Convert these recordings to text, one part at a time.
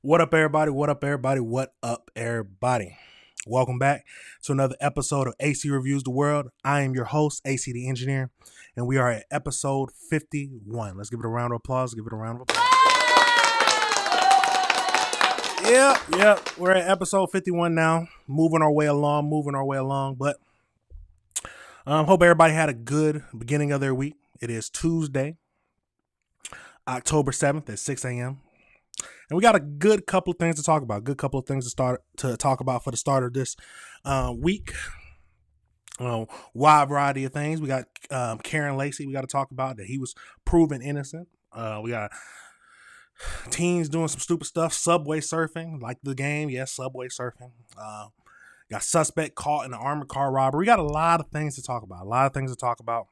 What up, everybody? What up, everybody? What up, everybody? Welcome back to another episode of AC Reviews the World. I am your host, AC the Engineer, and we are at episode 51. Let's give it a round of applause. Give it a round of applause. Yep. We're at episode 51 now. Moving our way along. But hope everybody had a good beginning of their week. It is Tuesday, October 7th at 6 a.m. And we got a good couple of things to talk about. Good couple of things to talk about for the start of this week. Wide variety of things. We got Kyren Lacy. We got to talk about that he was proven innocent. We got teens doing some stupid stuff. Subway surfing, like the game. Yes, subway surfing. Got suspect caught in an armored car robbery. We got a lot of things to talk about.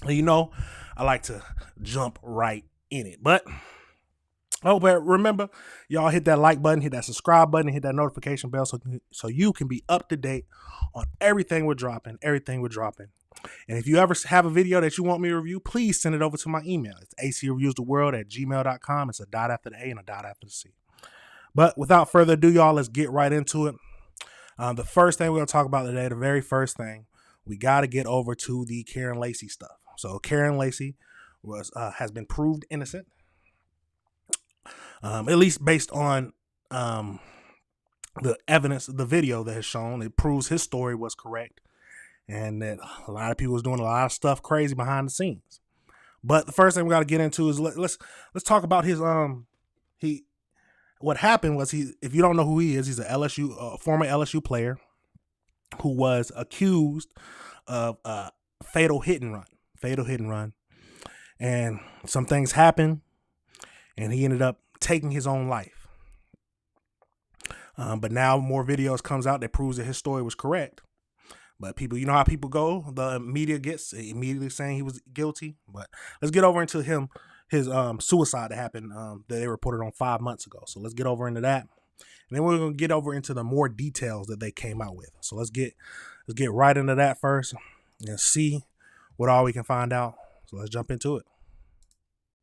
You know, I like to jump right in it, but remember, y'all hit that like button, hit that subscribe button, hit that notification bell so you can be up to date on everything we're dropping. And if you ever have a video that you want me to review, please send it over to my email. It's acreviewstheworld@gmail.com. It's a dot after the A and a dot after the C. But without further ado, y'all, let's get right into it. The first thing we're going to talk about today, the very first thing, we got to get over to the Kyren Lacy stuff. So Kyren Lacy has been proved innocent. At least based on the evidence, the video that has shown, it proves his story was correct, and that a lot of people was doing a lot of stuff crazy behind the scenes. But the first thing we got to get into is let's talk about his what happened was if you don't know who he is, he's a former LSU player who was accused of a fatal hit and run, and some things happened, and he ended up taking his own life. But now more videos comes out that proves that his story was correct. But people, you know how people go. The media gets immediately saying he was guilty. But let's get over into his suicide that happened that they reported on 5 months ago. So let's get over into that. And then we're going to get over into the more details that they came out with. So let's get right into that first and see what all we can find out. So let's jump into it.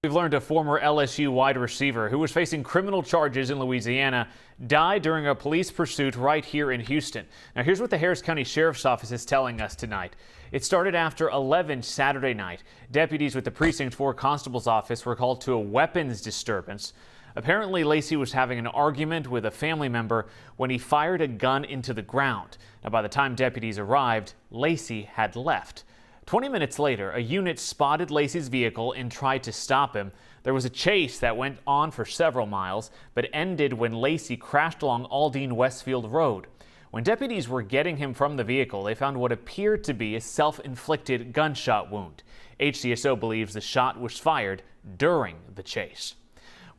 We've learned a former LSU wide receiver who was facing criminal charges in Louisiana died during a police pursuit right here in Houston. Now, here's what the Harris County Sheriff's Office is telling us tonight. It started after 11 Saturday night. Deputies with the Precinct 4 Constable's Office were called to a weapons disturbance. Apparently, Lacy was having an argument with a family member when he fired a gun into the ground. Now, by the time deputies arrived, Lacy had left. 20 minutes later, a unit spotted Lacy's vehicle and tried to stop him. There was a chase that went on for several miles, but ended when Lacy crashed along Aldine Westfield Road. When deputies were getting him from the vehicle, they found what appeared to be a self-inflicted gunshot wound. HCSO believes the shot was fired during the chase.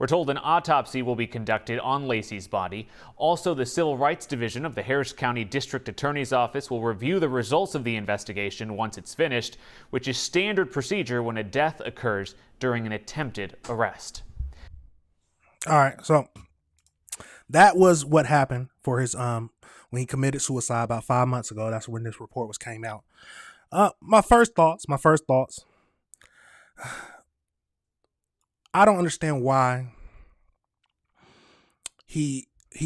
We're told an autopsy will be conducted on Lacy's body. Also, the Civil Rights Division of the Harris County District Attorney's Office will review the results of the investigation once it's finished, which is standard procedure when a death occurs during an attempted arrest. All right, so that was what happened for his when he committed suicide about 5 months ago. That's when this report came out. My first thoughts. I don't understand why he's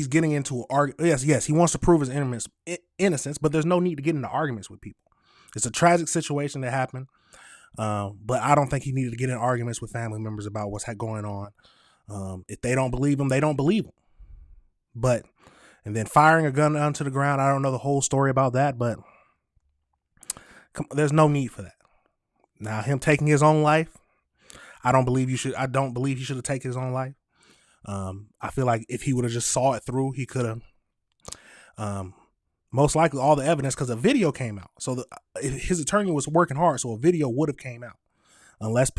getting into an argument. Yes, he wants to prove his innocence, but there's no need to get into arguments with people. It's a tragic situation that happened, but I don't think he needed to get in arguments with family members about what's going on. If they don't believe him, they don't believe him. And then firing a gun onto the ground, I don't know the whole story about that, but there's no need for that. Now, him taking his own life, I don't believe he should have taken his own life. I feel like if he would have just saw it through, he could have. Most likely all the evidence, because a video came out. So his attorney was working hard, so a video would have came out. Unless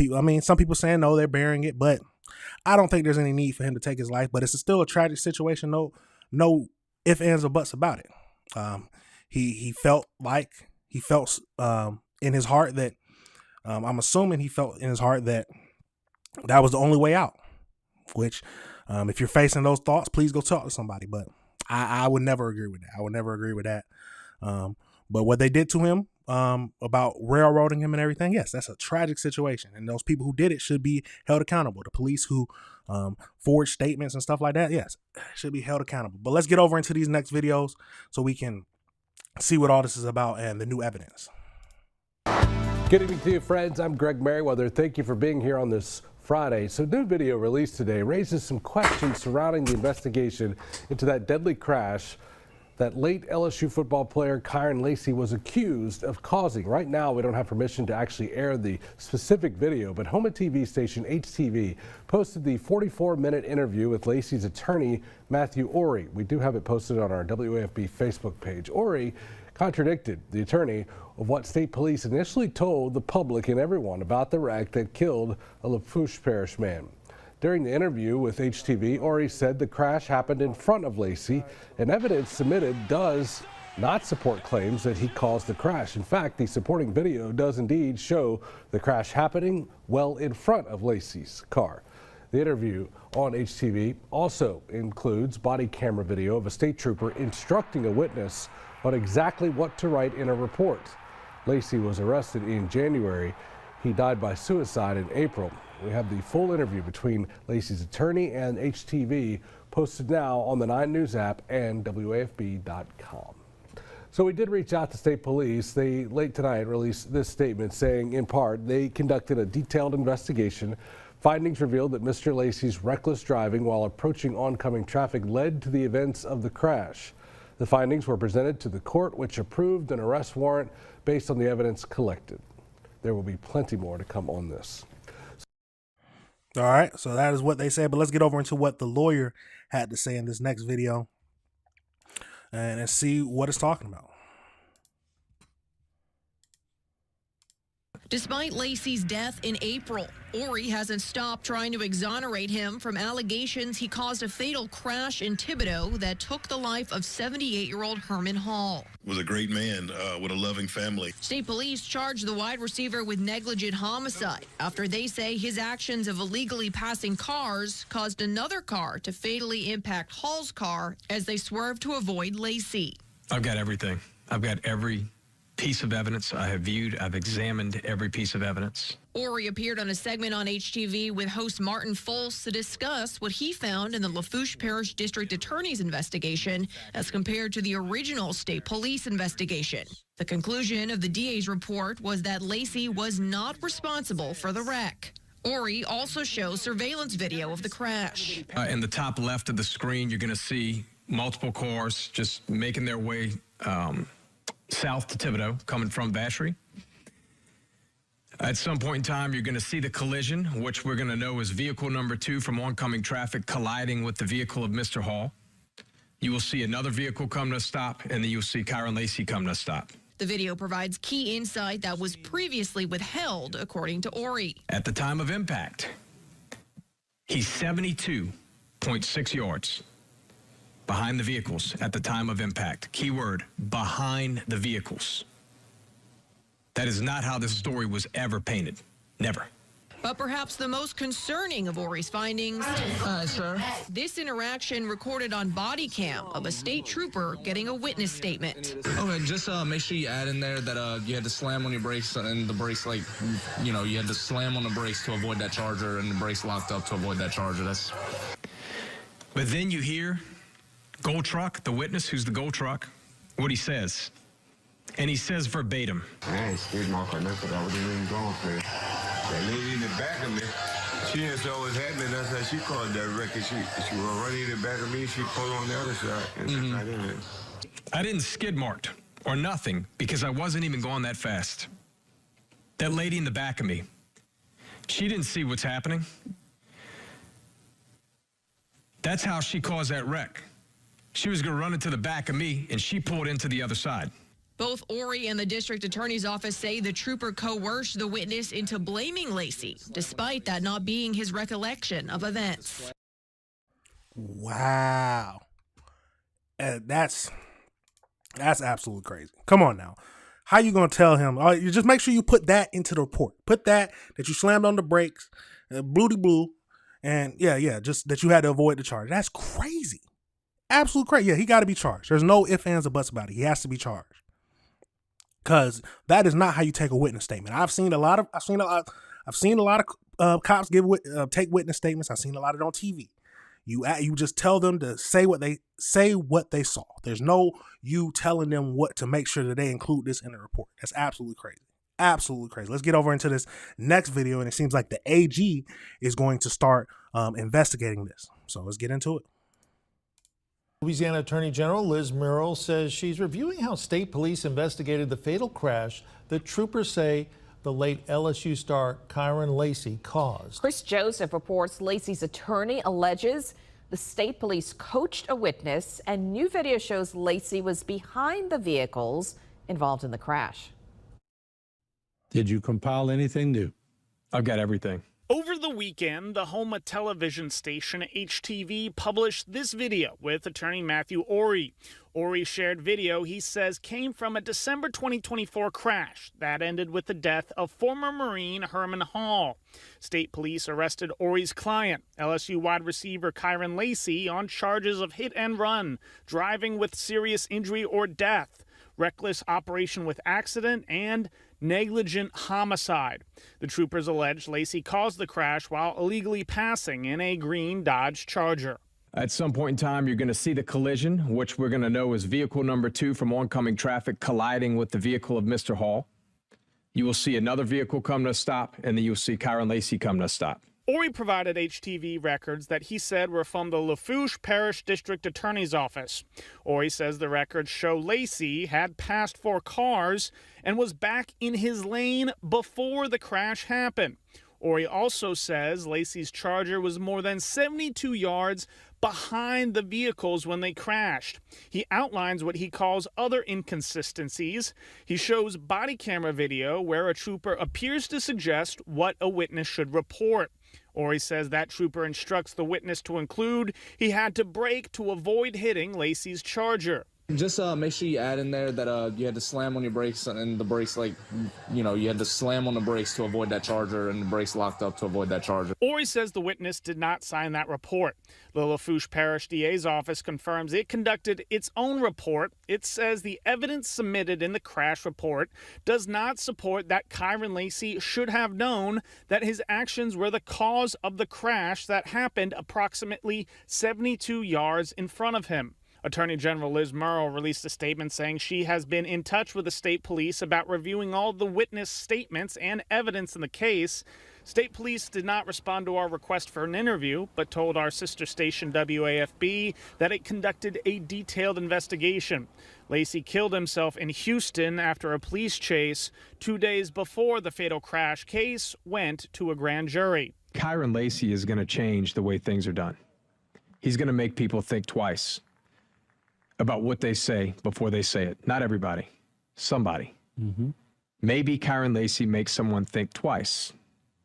some people saying no, they're burying it, but I don't think there's any need for him to take his life. But it's still a tragic situation. No ifs, ands, or buts about it. He felt in his heart that I'm assuming he felt in his heart that was the only way out, which if you're facing those thoughts, please go talk to somebody. But I would never agree with that. But what they did to him about railroading him and everything. Yes, that's a tragic situation, and those people who did it should be held accountable. The police who forged statements and stuff like that, yes, should be held accountable. But let's get over into these next videos so we can see what all this is about and the new evidence. Good evening to you, friends. I'm Greg Merriweather. Thank you for being here on this Friday. So, new video released today raises some questions surrounding the investigation into that deadly crash that late LSU football player Kyren Lacy was accused of causing. Right now, we don't have permission to actually air the specific video, but home TV station HTV posted the 44-minute interview with Lacy's attorney, Matthew Ory. We do have it posted on our WAFB Facebook page. Ory contradicted the attorney of what state police initially told the public and everyone about the wreck that killed a Lafourche Parish man. During the interview with HTV, Ory said the crash happened in front of Lacy, and evidence submitted does not support claims that he caused the crash. In fact, the supporting video does indeed show the crash happening well in front of Lacy's car. The interview on HTV also includes body camera video of a state trooper instructing a witness on exactly what to write in a report. Lacy was arrested in January. He died by suicide in April. We have the full interview between Lacy's attorney and HTV posted now on the 9 News app and WAFB.com. So we did reach out to state police. They late tonight released this statement saying, in part, they conducted a detailed investigation. Findings revealed that Mr. Lacy's reckless driving while approaching oncoming traffic led to the events of the crash. The findings were presented to the court, which approved an arrest warrant based on the evidence collected. There will be plenty more to come on this. All right, so that is what they said, but let's get over into what the lawyer had to say in this next video and see what it's talking about. Despite Lacy's death in April, Ory hasn't stopped trying to exonerate him from allegations he caused a fatal crash in Thibodaux that took the life of 78-year-old Herman Hall. Was a great man with a loving family. State police charged the wide receiver with negligent homicide after they say his actions of illegally passing cars caused another car to fatally impact Hall's car as they swerved to avoid Lacy. I've got everything. I've got every piece of evidence I have viewed. I've examined every piece of evidence. Ory appeared on a segment on HTV with host Martin Folse to discuss what he found in the Lafourche Parish District Attorney's investigation as compared to the original state police investigation. The conclusion of the DA's report was that Lacy was not responsible for the wreck. Ory also shows surveillance video of the crash. In the top left of the screen, you're going to see multiple cars just making their way south to Thibodaux, coming from Vacherie. At some point in time, you're going to see the collision, which we're going to know is vehicle number 2 from oncoming traffic colliding with the vehicle of Mr. Hall. You will see another vehicle come to a stop, and then you'll see Kyren Lacy come to a stop. The video provides key insight that was previously withheld, according to Ory. At the time of impact, he's 72.6 yards behind the vehicles at the time of impact. Keyword, behind the vehicles. That is not how this story was ever painted. Never. But perhaps the most concerning of Ory's findings, this interaction recorded on body cam of a state trooper getting a witness statement. Okay, just make sure you add in there that you had to slam on your brakes, and the brakes, like, you had to slam on the brakes to avoid that charger, and the brakes locked up to avoid that charger. But then you hear Gold Truck, the witness who's the Gold Truck, what he says. And he says verbatim. I ain't scared my car because I wasn't even going for it. That lady in the back of me, she didn't saw what was happening. That's how she called that wreck. She was running in the back of me. She pulled on the other side. And I didn't. I didn't skid marked or nothing because I wasn't even going that fast. That lady in the back of me, she didn't see what's happening. That's how she caused that wreck. She was going to run into the back of me, and she pulled into the other side. Both Ory and the district attorney's office say the trooper coerced the witness into blaming Lacy, despite that not being his recollection of events. Wow. That's absolutely crazy. Come on now. How you going to tell him? You just make sure you put that into the report. Put that you slammed on the brakes, blue, and just that you had to avoid the charge. That's crazy. Absolute crazy. Yeah, he got to be charged. There's no ifs, ands, or buts about it. He has to be charged. because that is not how you take a witness statement. I've seen a lot of cops take witness statements. I've seen a lot of it on TV. You just tell them to say what they saw. There's no you telling them what to make sure that they include this in the report. That's absolutely crazy. Absolutely crazy. Let's get over into this next video, and it seems like the AG is going to start investigating this. So let's get into it. Louisiana Attorney General Liz Murrill says she's reviewing how state police investigated the fatal crash that troopers say the late LSU star Kyren Lacy caused. Chris Joseph reports Lacy's attorney alleges the state police coached a witness, and new video shows Lacy was behind the vehicles involved in the crash. Did you compile anything new? I've got everything. Over the weekend, the Homa television station HTV published this video with attorney Matthew Ori. Ori shared video he says came from a December 2024 crash that ended with the death of former Marine Herman Hall. State police arrested Ori's client, LSU wide receiver Kyren Lacy, on charges of hit and run, driving with serious injury or death, reckless operation with accident, and negligent homicide. The troopers allege Lacy caused the crash while illegally passing in a green Dodge Charger. At some point in time, you're going to see the collision, which we're going to know is vehicle number 2 from oncoming traffic colliding with the vehicle of Mr. Hall. You will see another vehicle come to a stop, and then you'll see Kyren Lacy come to a stop. Ori provided HTV records that he said were from the Lafourche Parish District Attorney's Office. Ori says the records show Lacy had passed 4 cars and was back in his lane before the crash happened. Ori also says Lacy's Charger was more than 72 yards behind the vehicles when they crashed. He outlines what he calls other inconsistencies. He shows body camera video where a trooper appears to suggest what a witness should report. Ori says that trooper instructs the witness to include he had to brake to avoid hitting Lacy's Charger. Just make sure you add in there that you had to slam on your brakes, and the brakes, you had to slam on the brakes to avoid that Charger, and the brakes locked up to avoid that Charger. Ori says the witness did not sign that report. The Lafourche Parish DA's office confirms it conducted its own report. It says the evidence submitted in the crash report does not support that Kyren Lacy should have known that his actions were the cause of the crash that happened approximately 72 yards in front of him. Attorney General Liz Murrill released a statement saying she has been in touch with the state police about reviewing all the witness statements and evidence in the case. State police did not respond to our request for an interview, but told our sister station WAFB that it conducted a detailed investigation. Lacy killed himself in Houston after a police chase 2 days before the fatal crash case went to a grand jury. Kyren Lacy is going to change the way things are done. He's going to make people think twice about what they say before they say it. Not everybody, somebody. Maybe Kyren Lacy makes someone think twice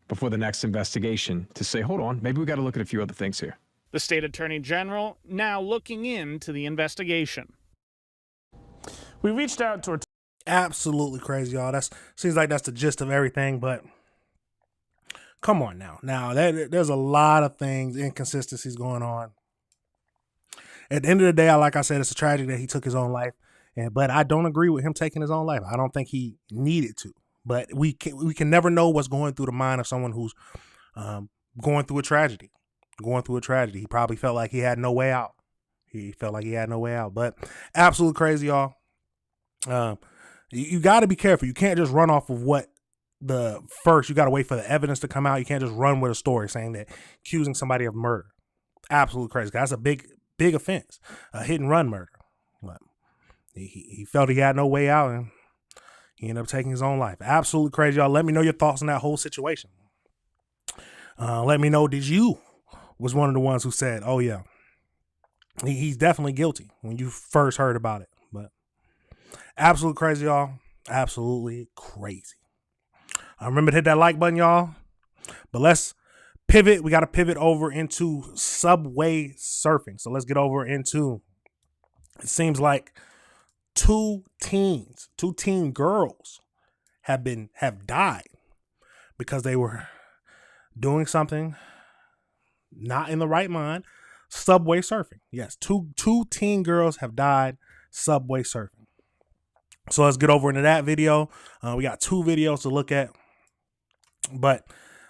before the next investigation to say, hold on, maybe we got to look at a few other things here. The state attorney general now looking into the investigation. We reached out to Absolutely crazy, y'all. That seems like that's the gist of everything, but come on now. There's a lot of things, inconsistencies going on. At the end of the day, like I said, it's a tragedy that he took his own life, but I don't agree with him taking his own life. I don't think he needed to, but we can never know what's going through the mind of someone who's going through a tragedy. He probably felt like he had no way out. But absolutely crazy, y'all. You got to be careful. You can't just run off of you got to wait for the evidence to come out. You can't just run with a story saying that accusing somebody of murder. Absolutely crazy. That's a big offense, a hit and run murder. But he felt he had no way out, and he ended up taking his own life. Absolutely crazy, y'all. Let me know your thoughts on that whole situation. Let me know, did you was one of the ones who said, oh yeah, he's definitely guilty when you first heard about it. But absolutely crazy, y'all. Absolutely crazy. Remember to hit that like button, y'all. But let's pivot. We got to pivot over into subway surfing. So let's get over into, it seems like two teen girls have died because they were doing something not in the right mind. Subway surfing. Yes, two teen girls have died subway surfing. So let's get over into that video. We got 2 videos to look at, but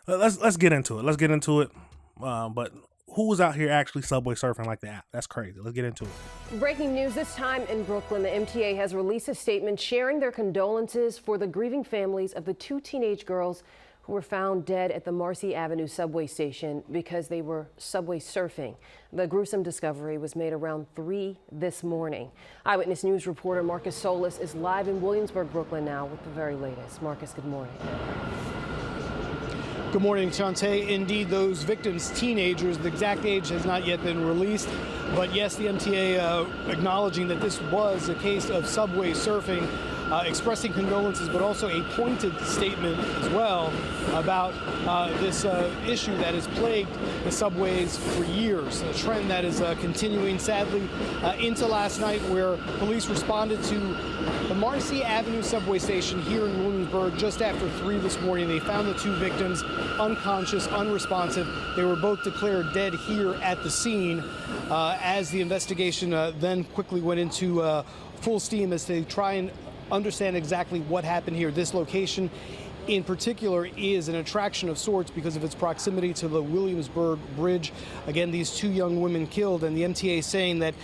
let's get into it. Let's get into it. But who was out here actually subway surfing like that? That's crazy. Let's get into it. Breaking news this time in Brooklyn. The MTA has released a statement sharing their condolences for the grieving families of the 2 teenage girls who were found dead at the Marcy Avenue subway station because they were subway surfing. The gruesome discovery was made around 3 this morning. Eyewitness News reporter Marcus Solis is live in Williamsburg, Brooklyn now with the very latest. Marcus, good morning. Good morning, Shantae. Indeed, those victims, teenagers, the exact age has not yet been released. But yes, the MTA acknowledging that this was a case of subway surfing, expressing condolences, but also a pointed statement as well about this issue that has plagued the subways for years, a trend that is continuing sadly into last night, where police responded to the Marcy Avenue subway station here in Williamsburg just after 3 this morning. They found the 2 victims unconscious, unresponsive. They were both declared dead here at the scene as the investigation then quickly went into full steam as they try and understand exactly what happened here. This location in particular is an attraction of sorts because of its proximity to the Williamsburg Bridge. Again, these 2 young women killed, and the MTA saying that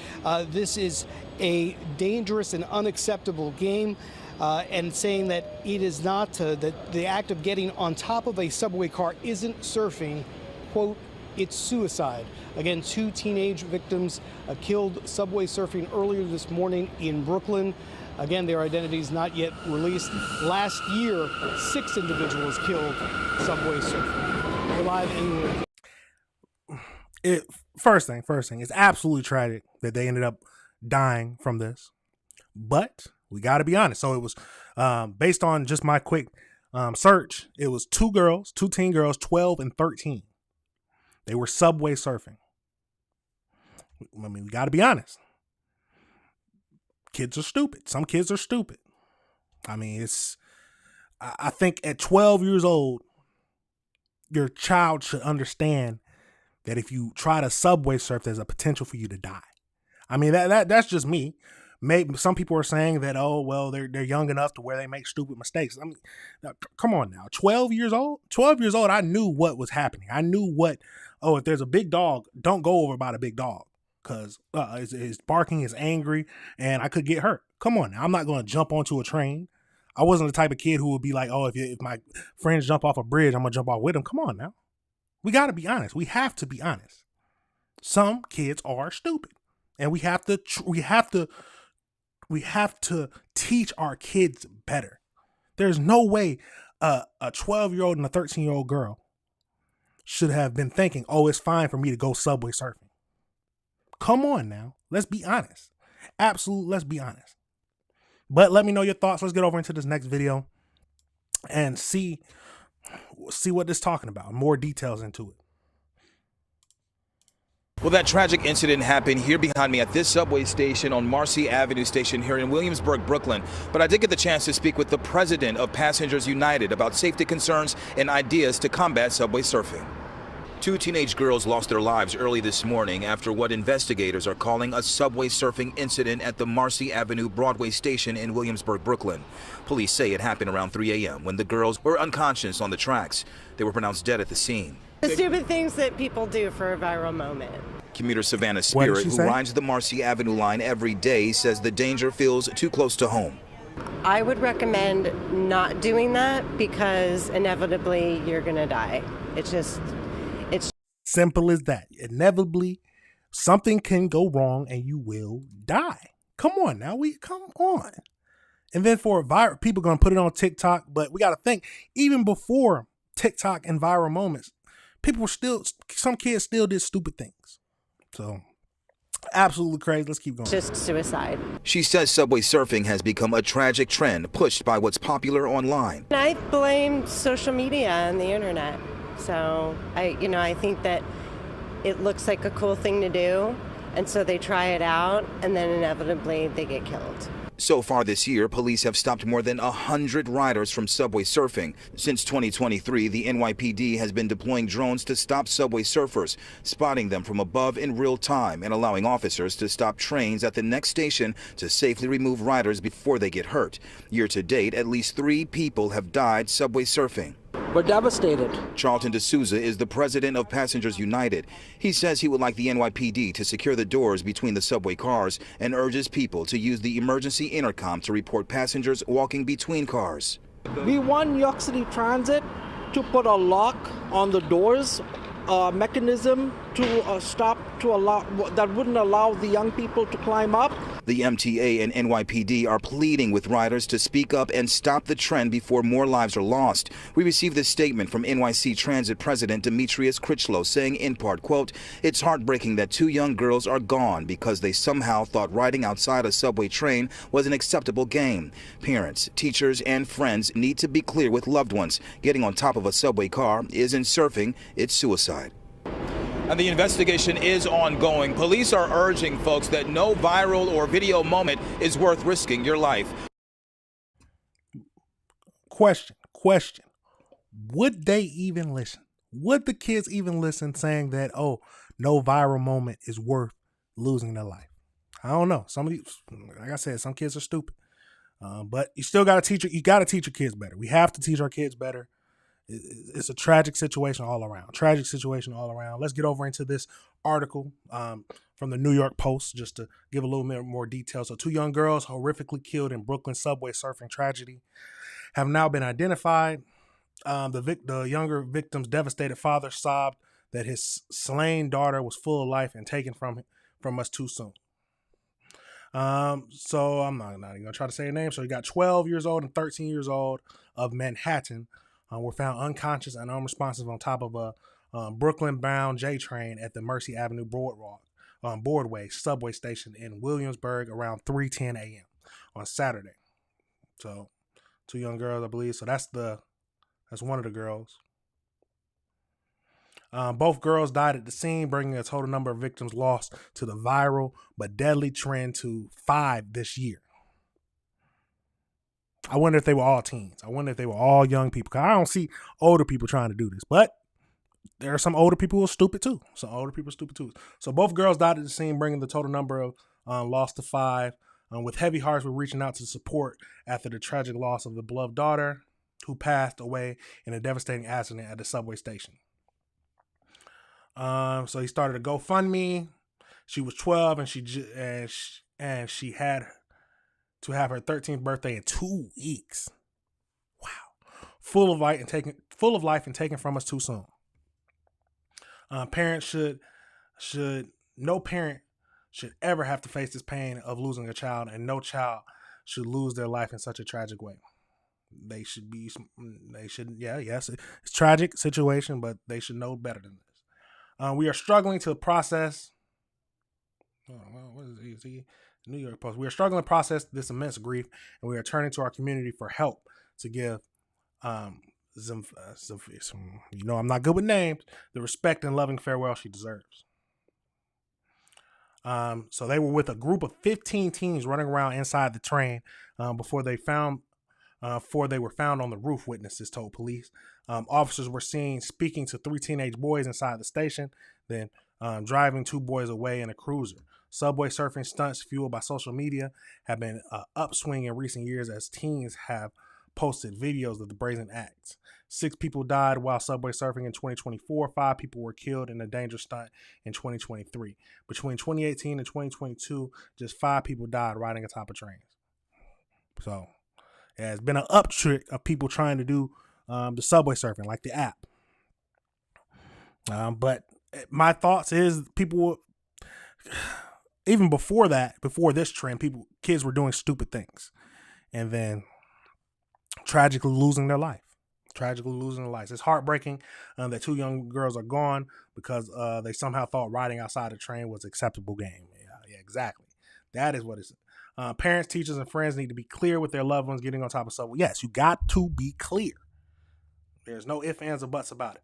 this is a dangerous and unacceptable game, and saying that it is not, that the act of getting on top of a subway car isn't surfing, quote, it's suicide. Again, 2 teenage victims killed subway surfing earlier this morning in Brooklyn. Again, their identities not yet released. Last year, 6 individuals killed subway surfing. We're live in First thing, it's absolutely tragic that they ended up dying from this. But we got to be honest. So it was based on just my quick search. It was 2 teen girls, 12 and 13. They were subway surfing. I mean, we got to be honest. Kids are stupid. Some kids are stupid. I mean, I think at 12 years old, your child should understand that if you try to subway surf, there's a potential for you to die. I mean, that's just me. Maybe some people are saying that, oh, well, they're young enough to where they make stupid mistakes. I mean, come on now. 12 years old, I knew what was happening. I knew if there's a big dog, don't go over by the big dog. Because his barking is angry and I could get hurt. Come on now. I'm not going to jump onto a train. I wasn't the type of kid who would be like, oh, if my friends jump off a bridge, I'm going to jump off with them. Come on now. We got to be honest. We have to be honest. Some kids are stupid. And we have to teach our kids better. There's no way a 12-year-old and a 13-year-old girl should have been thinking, oh, it's fine for me to go subway surfing. Come on now. Let's be honest. Absolutely, let's be honest. But let me know your thoughts. Let's get over into this next video and see what this is talking about. More details into it. Well, that tragic incident happened here behind me at this subway station on Marcy Avenue station here in Williamsburg, Brooklyn. But I did get the chance to speak with the president of Passengers United about safety concerns and ideas to combat subway surfing. 2 teenage girls lost their lives early this morning after what investigators are calling a subway surfing incident at the Marcy Avenue Broadway station in Williamsburg, Brooklyn. Police say it happened around 3 a.m. when the girls were unconscious on the tracks. They were pronounced dead at the scene. The stupid things that people do for a viral moment. Commuter Savannah Spirit, who rides the Marcy Avenue line every day, says the danger feels too close to home. I would recommend not doing that because inevitably you're going to die. It's simple as that. Inevitably, something can go wrong and you will die. Come on now. Come on. And then for viral, people are going to put it on TikTok, but we got to think, even before TikTok and viral moments, some kids still did stupid things. So absolutely crazy. Let's keep going. Just suicide. She says subway surfing has become a tragic trend pushed by what's popular online. I blame social media and the internet. So I think that it looks like a cool thing to do. And so they try it out and then inevitably they get killed. So far this year, police have stopped more than 100 riders from subway surfing. Since 2023, the NYPD has been deploying drones to stop subway surfers, spotting them from above in real time and allowing officers to stop trains at the next station to safely remove riders before they get hurt. Year to date, at least 3 people have died subway surfing. We're devastated. Charlton D'Souza is the president of Passengers United. He says he would like the NYPD to secure the doors between the subway cars and urges people to use the emergency intercom to report passengers walking between cars. We want New York City Transit to put a lock on the doors, a mechanism to stop to allow that wouldn't allow the young people to climb up. The MTA and NYPD are pleading with riders to speak up and stop the trend before more lives are lost. We received this statement from NYC Transit President Demetrius Critchlow saying in part, quote, "It's heartbreaking that 2 young girls are gone because they somehow thought riding outside a subway train was an acceptable game. Parents, teachers, and friends need to be clear with loved ones. Getting on top of a subway car isn't surfing, it's suicide." And the investigation is ongoing. Police are urging folks that no viral or video moment is worth risking your life. Question. Would they even listen? Would the kids even listen saying that, oh, no viral moment is worth losing their life? I don't know. Some of these, like I said, some kids are stupid. But you still got to teach you got to teach your kids better. We have to teach our kids better. It's a tragic situation all around. Let's get over into this article from the New York Post just to give a little bit more detail. So 2 young girls horrifically killed in Brooklyn subway surfing tragedy have now been identified. The younger victim's devastated father sobbed that his slain daughter was full of life and taken from us too soon. So I'm not even going to try to say a name. So you got 12 years old and 13 years old of Manhattan were found unconscious and unresponsive on top of a Brooklyn-bound J train at the Mercy Avenue Broadway subway station in Williamsburg around 3:10 a.m. on Saturday. So 2 young girls, I believe. So that's one of the girls. Both girls died at the scene, bringing a total number of victims lost to the viral but deadly trend to 5 this year. I wonder if they were all teens. I wonder if they were all young people. Because I don't see older people trying to do this. But there are some older people who are stupid too. So both girls died at the scene, bringing the total number of lost to 5. With heavy hearts, we're reaching out to support after the tragic loss of the beloved daughter who passed away in a devastating accident at the subway station. So he started a GoFundMe. She was 12 and she had to have her 13th birthday in 2 weeks. Wow. Full of life and taken from us too soon. No parent should ever have to face this pain of losing a child, and no child should lose their life in such a tragic way. Yes, it's a tragic situation, but they should know better than this. We are struggling to process. What is he? New York Post. We are struggling to process this immense grief, and we are turning to our community for help to give I'm not good with names, the respect and loving farewell she deserves. So they were with a group of 15 teens running around inside the train before they were found on the roof, witnesses told police. Officers were seen speaking to 3 teenage boys inside the station, then driving 2 boys away in a cruiser. Subway surfing stunts fueled by social media have been upswing in recent years as teens have posted videos of the brazen acts. 6 people died while subway surfing in 2024. 5 people were killed in a dangerous stunt in 2023. Between 2018 and 2022, just 5 people died riding atop of trains. So it has been an uptick of people trying to do the subway surfing, like the app. But my thoughts is people, even before this trend, kids were doing stupid things, and then tragically losing their life. It's heartbreaking that 2 young girls are gone because they somehow thought riding outside a train was an acceptable game. Yeah, exactly. That is what it's. Parents, teachers, and friends need to be clear with their loved ones getting on top of subway. Yes, you got to be clear. There's no ifs, ands, or buts about it.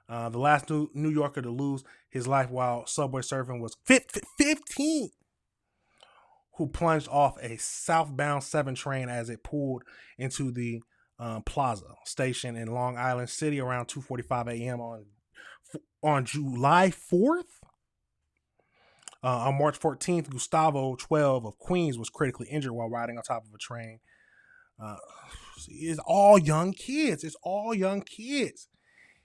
The last New Yorker to lose his life while subway surfing was 15, who plunged off a southbound 7 train as it pulled into the Plaza station in Long Island City around 2:45 a.m. on July 4th. On March 14th, Gustavo, 12, of Queens, was critically injured while riding on top of a train. It's all young kids. It's all young kids.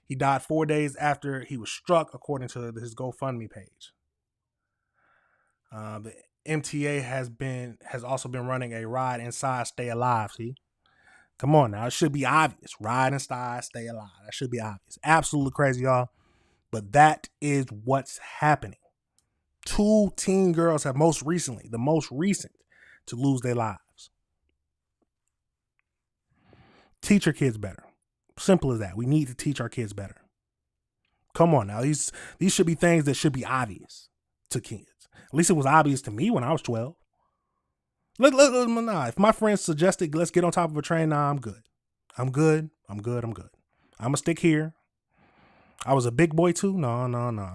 He died 4 days after he was struck, according to his GoFundMe page. The MTA has also been running a Ride Inside, Stay Alive. See? Come on now. It should be obvious. Ride Inside, Stay Alive. That should be obvious. Absolutely crazy, y'all. But that is what's happening. 2 teen girls have the most recent, to lose their lives. Teach your kids better. Simple as that. We need to teach our kids better. Come on now. These should be things that should be obvious to kids. At least it was obvious to me when I was 12. If my friends suggested let's get on top of a train, I'm good. I'm good. I'm going to stick here. I was a big boy too. No. I'm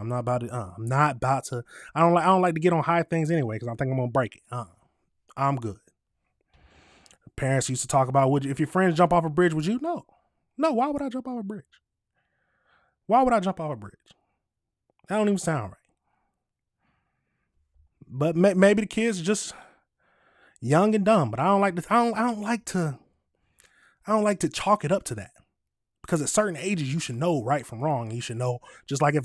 not about it. I'm not about to. I don't like to get on high things anyway because I think I'm gonna break it. I'm good. Parents used to talk about, if your friends jump off a bridge, would you? No. Why would I jump off a bridge? Why would I jump off a bridge? That don't even sound right. But maybe the kids are just young and dumb. But I don't like to chalk it up to that. Because at certain ages, you should know right from wrong. You should know, just like we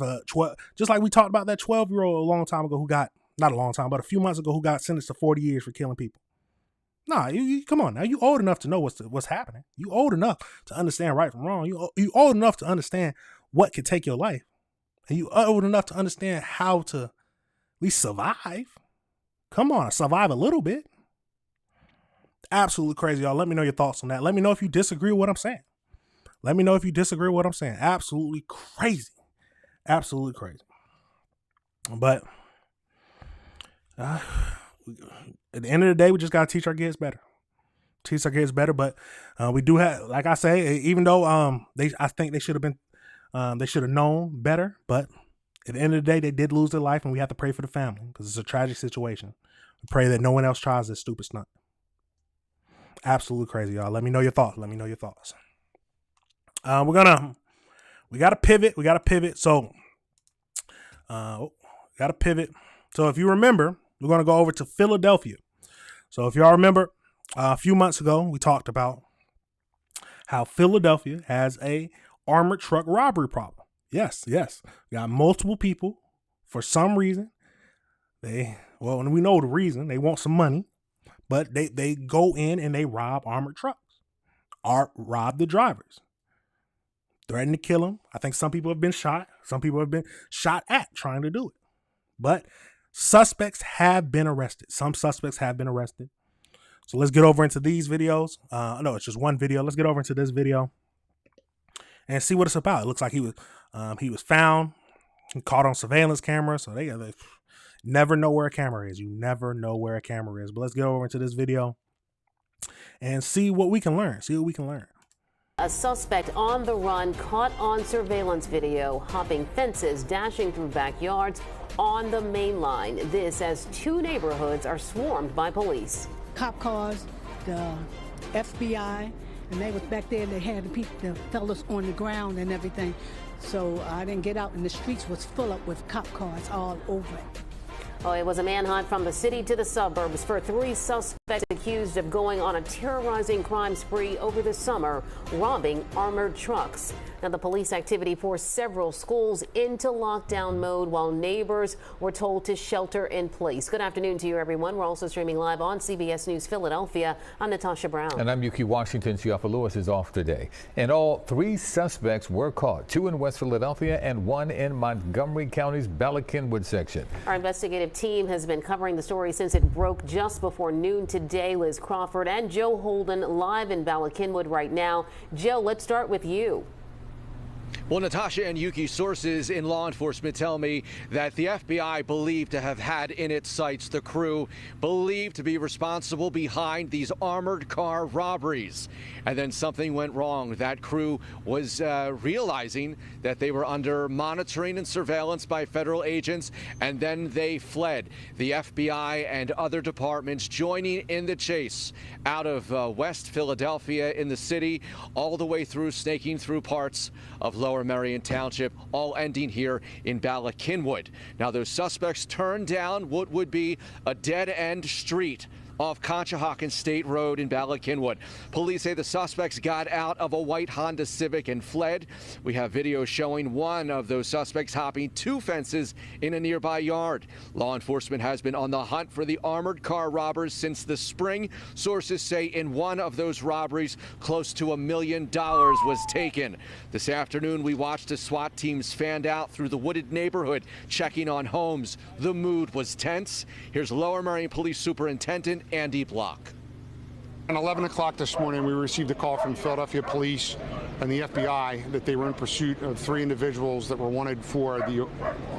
talked about that 12-year-old a long time ago not a long time, but a few months ago, who got sentenced to 40 years for killing people. Nah, you come on now. You old enough to know what's happening. You old enough to understand right from wrong. You old enough to understand what could take your life. And you old enough to understand how to at least survive. Come on, survive a little bit. Absolutely crazy, y'all. Let me know your thoughts on that. Let me know if you disagree with what I'm saying. Absolutely crazy. Absolutely crazy. But at the end of the day, we just got to teach our kids better. But we do have, like I say, even though I think they should have known better. But at the end of the day, they did lose their life, and we have to pray for the family because it's a tragic situation. We pray that no one else tries this stupid stunt. Absolutely crazy, y'all. Let me know your thoughts. We got to pivot. So, So if you remember, we're going to go over to Philadelphia. So if y'all remember, a few months ago, we talked about how Philadelphia has a armored truck robbery problem. Yes. We got multiple people, for some reason, and we know the reason, they want some money, but they go in and they rob armored trucks, rob the drivers. Threatened to kill him. I think some people have been shot. Some people have been shot at trying to do it. But suspects have been arrested. Some suspects have been arrested. So let's get over into these videos. No, it's just one video. Let's get over into this video and see what it's about. It looks like he was found, caught on surveillance camera. So they never know where a camera is. You never know where a camera is. But let's get over into this video and see what we can learn. A suspect on the run caught on surveillance video, hopping fences, dashing through backyards on the main line. This as 2 neighborhoods are swarmed by police. Cop cars, the FBI, and they was back there. They had the fellas on the ground and everything. So I didn't get out, and the streets was full up with cop cars all over it. Oh, it was a manhunt from the city to the suburbs for 3 suspects accused of going on a terrorizing crime spree over the summer, robbing armored trucks. Now, the police activity forced several schools into lockdown mode while neighbors were told to shelter in place. Good afternoon to you, everyone. We're also streaming live on CBS News Philadelphia. I'm Natasha Brown. And I'm Yuki Washington. Siafa Lewis is off today. And all 3 suspects were caught, 2 in West Philadelphia and 1 in Montgomery County's Bala-Cynwyd section. Our investigative team has been covering the story since it broke just before noon today. Liz Crawford and Joe Holden live in Bala-Cynwyd right now. Joe, let's start with you. Well, Natasha and Yuki, sources in law enforcement tell me that the FBI believed to have had in its sights the crew believed to be responsible behind these armored car robberies. And then something went wrong. That crew was realizing that they were under monitoring and surveillance by federal agents, and then they fled. The FBI and other departments joining in the chase out of West Philadelphia in the city, all the way through, snaking through parts of Lower Merion Township, all ending here in Bala-Cynwyd. Now, those suspects turned down what would be a dead-end street off Conshohocken State Road in Bala-Cynwyd. Police say the suspects got out of a white Honda Civic and fled. We have video showing one of those suspects hopping 2 fences in a nearby yard. Law enforcement has been on the hunt for the armored car robbers since the spring. Sources say in one of those robberies, close to $1 million was taken. This afternoon, we watched as SWAT teams fanned out through the wooded neighborhood, checking on homes. The mood was tense. Here's Lower Merion Police Superintendent Andy Block. At 11 o'clock this morning, we received a call from Philadelphia Police and the FBI that they were in pursuit of 3 individuals that were wanted for the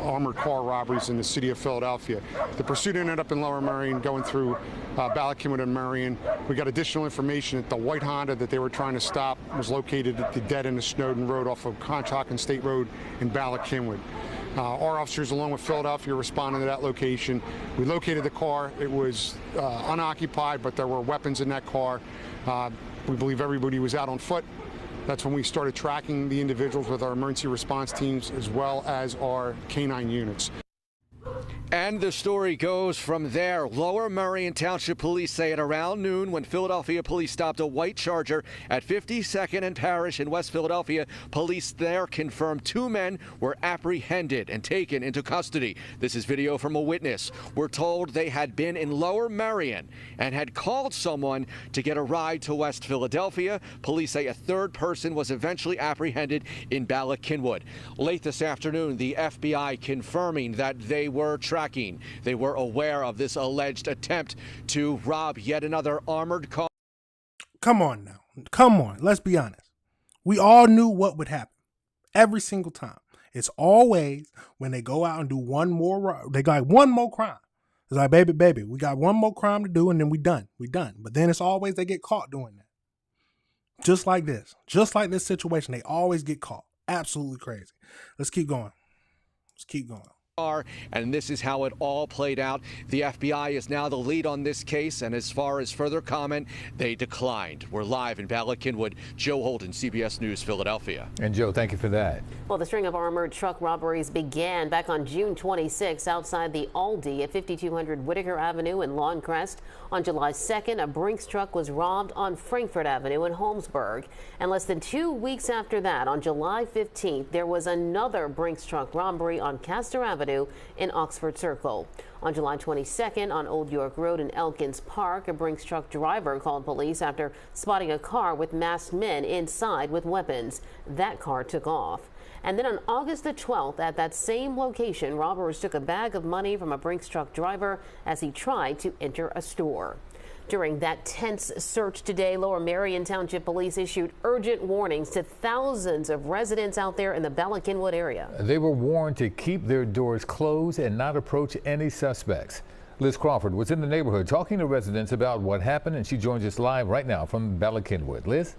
armored car robberies in the city of Philadelphia. The pursuit ended up in Lower Merion, going through Bala-Cynwyd and Merion. We got additional information that the white Honda that they were trying to stop was located at the dead end of Snowden Road off of Conshohocken State Road in Bala-Cynwyd. Our officers, along with Philadelphia, responded to that location. We located the car. It was unoccupied, but there were weapons in that car. We believe everybody was out on foot. That's when we started tracking the individuals with our emergency response teams as well as our canine units. And the story goes from there. Lower Merion Township Police say at around noon, when Philadelphia police stopped a white Charger at 52nd and Parish in West Philadelphia, police there confirmed 2 men were apprehended and taken into custody. This is video from a witness. We're told they had been in Lower Merion and had called someone to get a ride to West Philadelphia. Police say a 3rd person was eventually apprehended in Bala-Cynwyd. Late this afternoon, the FBI confirming that they were tracking. They were aware of this alleged attempt to rob yet another armored car. Come on now. Come on. Let's be honest. We all knew what would happen every single time. It's always when they go out and do one more, they got one more crime. It's like, baby, we got one more crime to do and then we done. But then it's always they get caught doing that. Just like this situation, they always get caught. Absolutely crazy. Let's keep going. And this is how it all played out. The FBI is now the lead on this case, and as far as further comment, they declined. We're live in Bala-Cynwyd. Joe Holden, CBS News, Philadelphia. And Joe, thank you for that. Well, the string of armored truck robberies began back on June 26 outside the Aldi at 5200 Whitaker Avenue in Lawncrest. On July 2nd, a Brinks truck was robbed on Frankfurt Avenue in Holmesburg. And less than 2 weeks after that, on July 15th, there was another Brinks truck robbery on Castor Avenue in Oxford Circle. On July 22nd, on Old York Road in Elkins Park, a Brinks truck driver called police after spotting a car with masked men inside with weapons. That car took off. And then on August the 12th, at that same location, robbers took a bag of money from a Brinks truck driver as he tried to enter a store. During that tense search today, Lower Merion Township Police issued urgent warnings to thousands of residents out there in the Bala-Cynwyd area. They were warned to keep their doors closed and not approach any suspects. Liz Crawford was in the neighborhood talking to residents about what happened, and she joins us live right now from Bala-Cynwyd. Liz?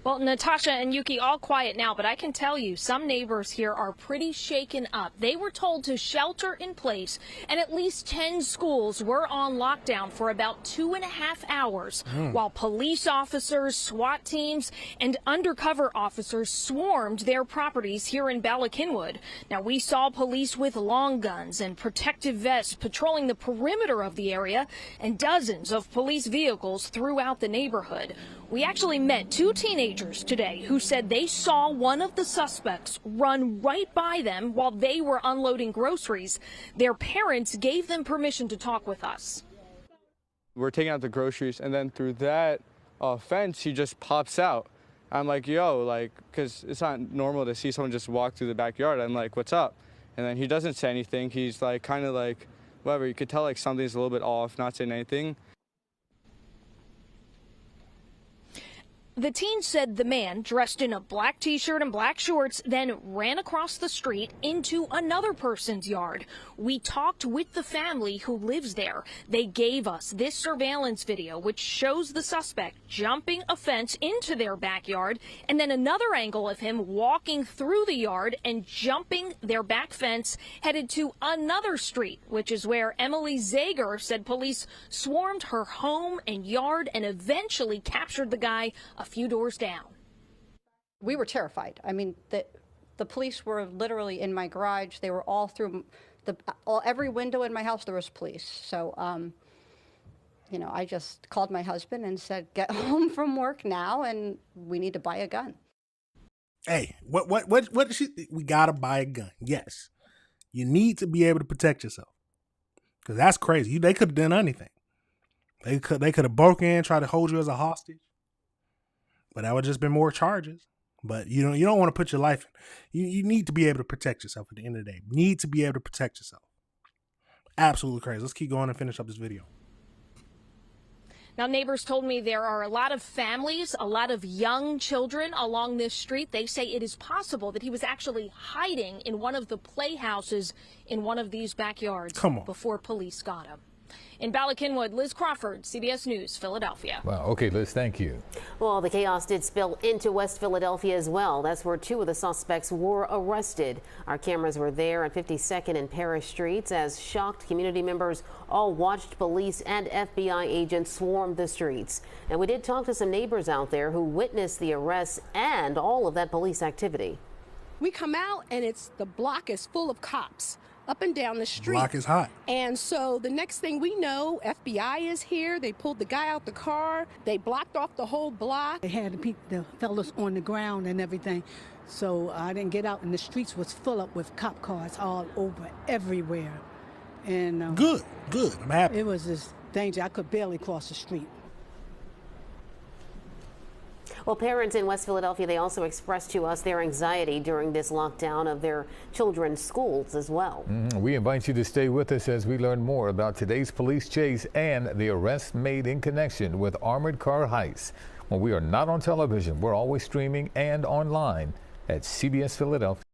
Well, Natasha and Yuki, all quiet now, but I can tell you some neighbors here are pretty shaken up. They were told to shelter in place, and at least 10 schools were on lockdown for about 2.5 hours, while police officers, SWAT teams, and undercover officers swarmed their properties here in Bala-Cynwyd. Now, we saw police with long guns and protective vests patrolling the perimeter of the area, and dozens of police vehicles throughout the neighborhood. We actually met 2 teenagers today who said they saw one of the suspects run right by them while they were unloading groceries. Their parents gave them permission to talk with us. We're taking out the groceries, and then through that fence, he just pops out. I'm like, yo, like, because it's not normal to see someone just walk through the backyard. I'm like, what's up? And then he doesn't say anything. He's like, kind of like, whatever. You could tell like something's a little bit off, not saying anything. The teen said the man, dressed in a black t-shirt and black shorts, then ran across the street into another person's yard. We talked with the family who lives there. They gave us this surveillance video, which shows the suspect jumping a fence into their backyard, and then another angle of him walking through the yard and jumping their back fence, headed to another street, which is where Emily Zager said police swarmed her home and yard and eventually captured the guy a few doors down. We were terrified. I mean, the police were literally in my garage. They were all through every window in my house. There was police. So, you know, I just called my husband and said, "Get home from work now, and we need to buy a gun." Hey, what? We gotta buy a gun. Yes, you need to be able to protect yourself, because that's crazy. They could have done anything. They could have broken in, tried to hold you as a hostage. But that would just been more charges. But you don't want to put your life in. You need to be able to protect yourself at the end of the day. You need to be able to protect yourself. Absolutely crazy. Let's keep going and finish up this video. Now, neighbors told me there are a lot of families, a lot of young children along this street. They say it is possible that he was actually hiding in one of the playhouses in one of these backyards before police got him. In Bala Cynwyd, Liz Crawford, CBS News, Philadelphia. Wow. Okay, Liz, thank you. Well, the chaos did spill into West Philadelphia as well. That's where 2 of the suspects were arrested. Our cameras were there on 52nd and Parish Streets as shocked community members all watched police and FBI agents swarm the streets. And we did talk to some neighbors out there who witnessed the arrests and all of that police activity. We come out and the block is full of cops up and down the street. Block is hot. And so the next thing we know, FBI is here. They pulled the guy out the car. They blocked off the whole block. They had the fellas on the ground and everything. So I didn't get out, and the streets was full up with cop cars all over, everywhere. And good. I'm happy. It was just danger. I could barely cross the street. Well, parents in West Philadelphia, they also expressed to us their anxiety during this lockdown of their children's schools as well. We invite you to stay with us as we learn more about today's police chase and the arrests made in connection with armored car heists. When we are not on television, we're always streaming and online at CBS Philadelphia.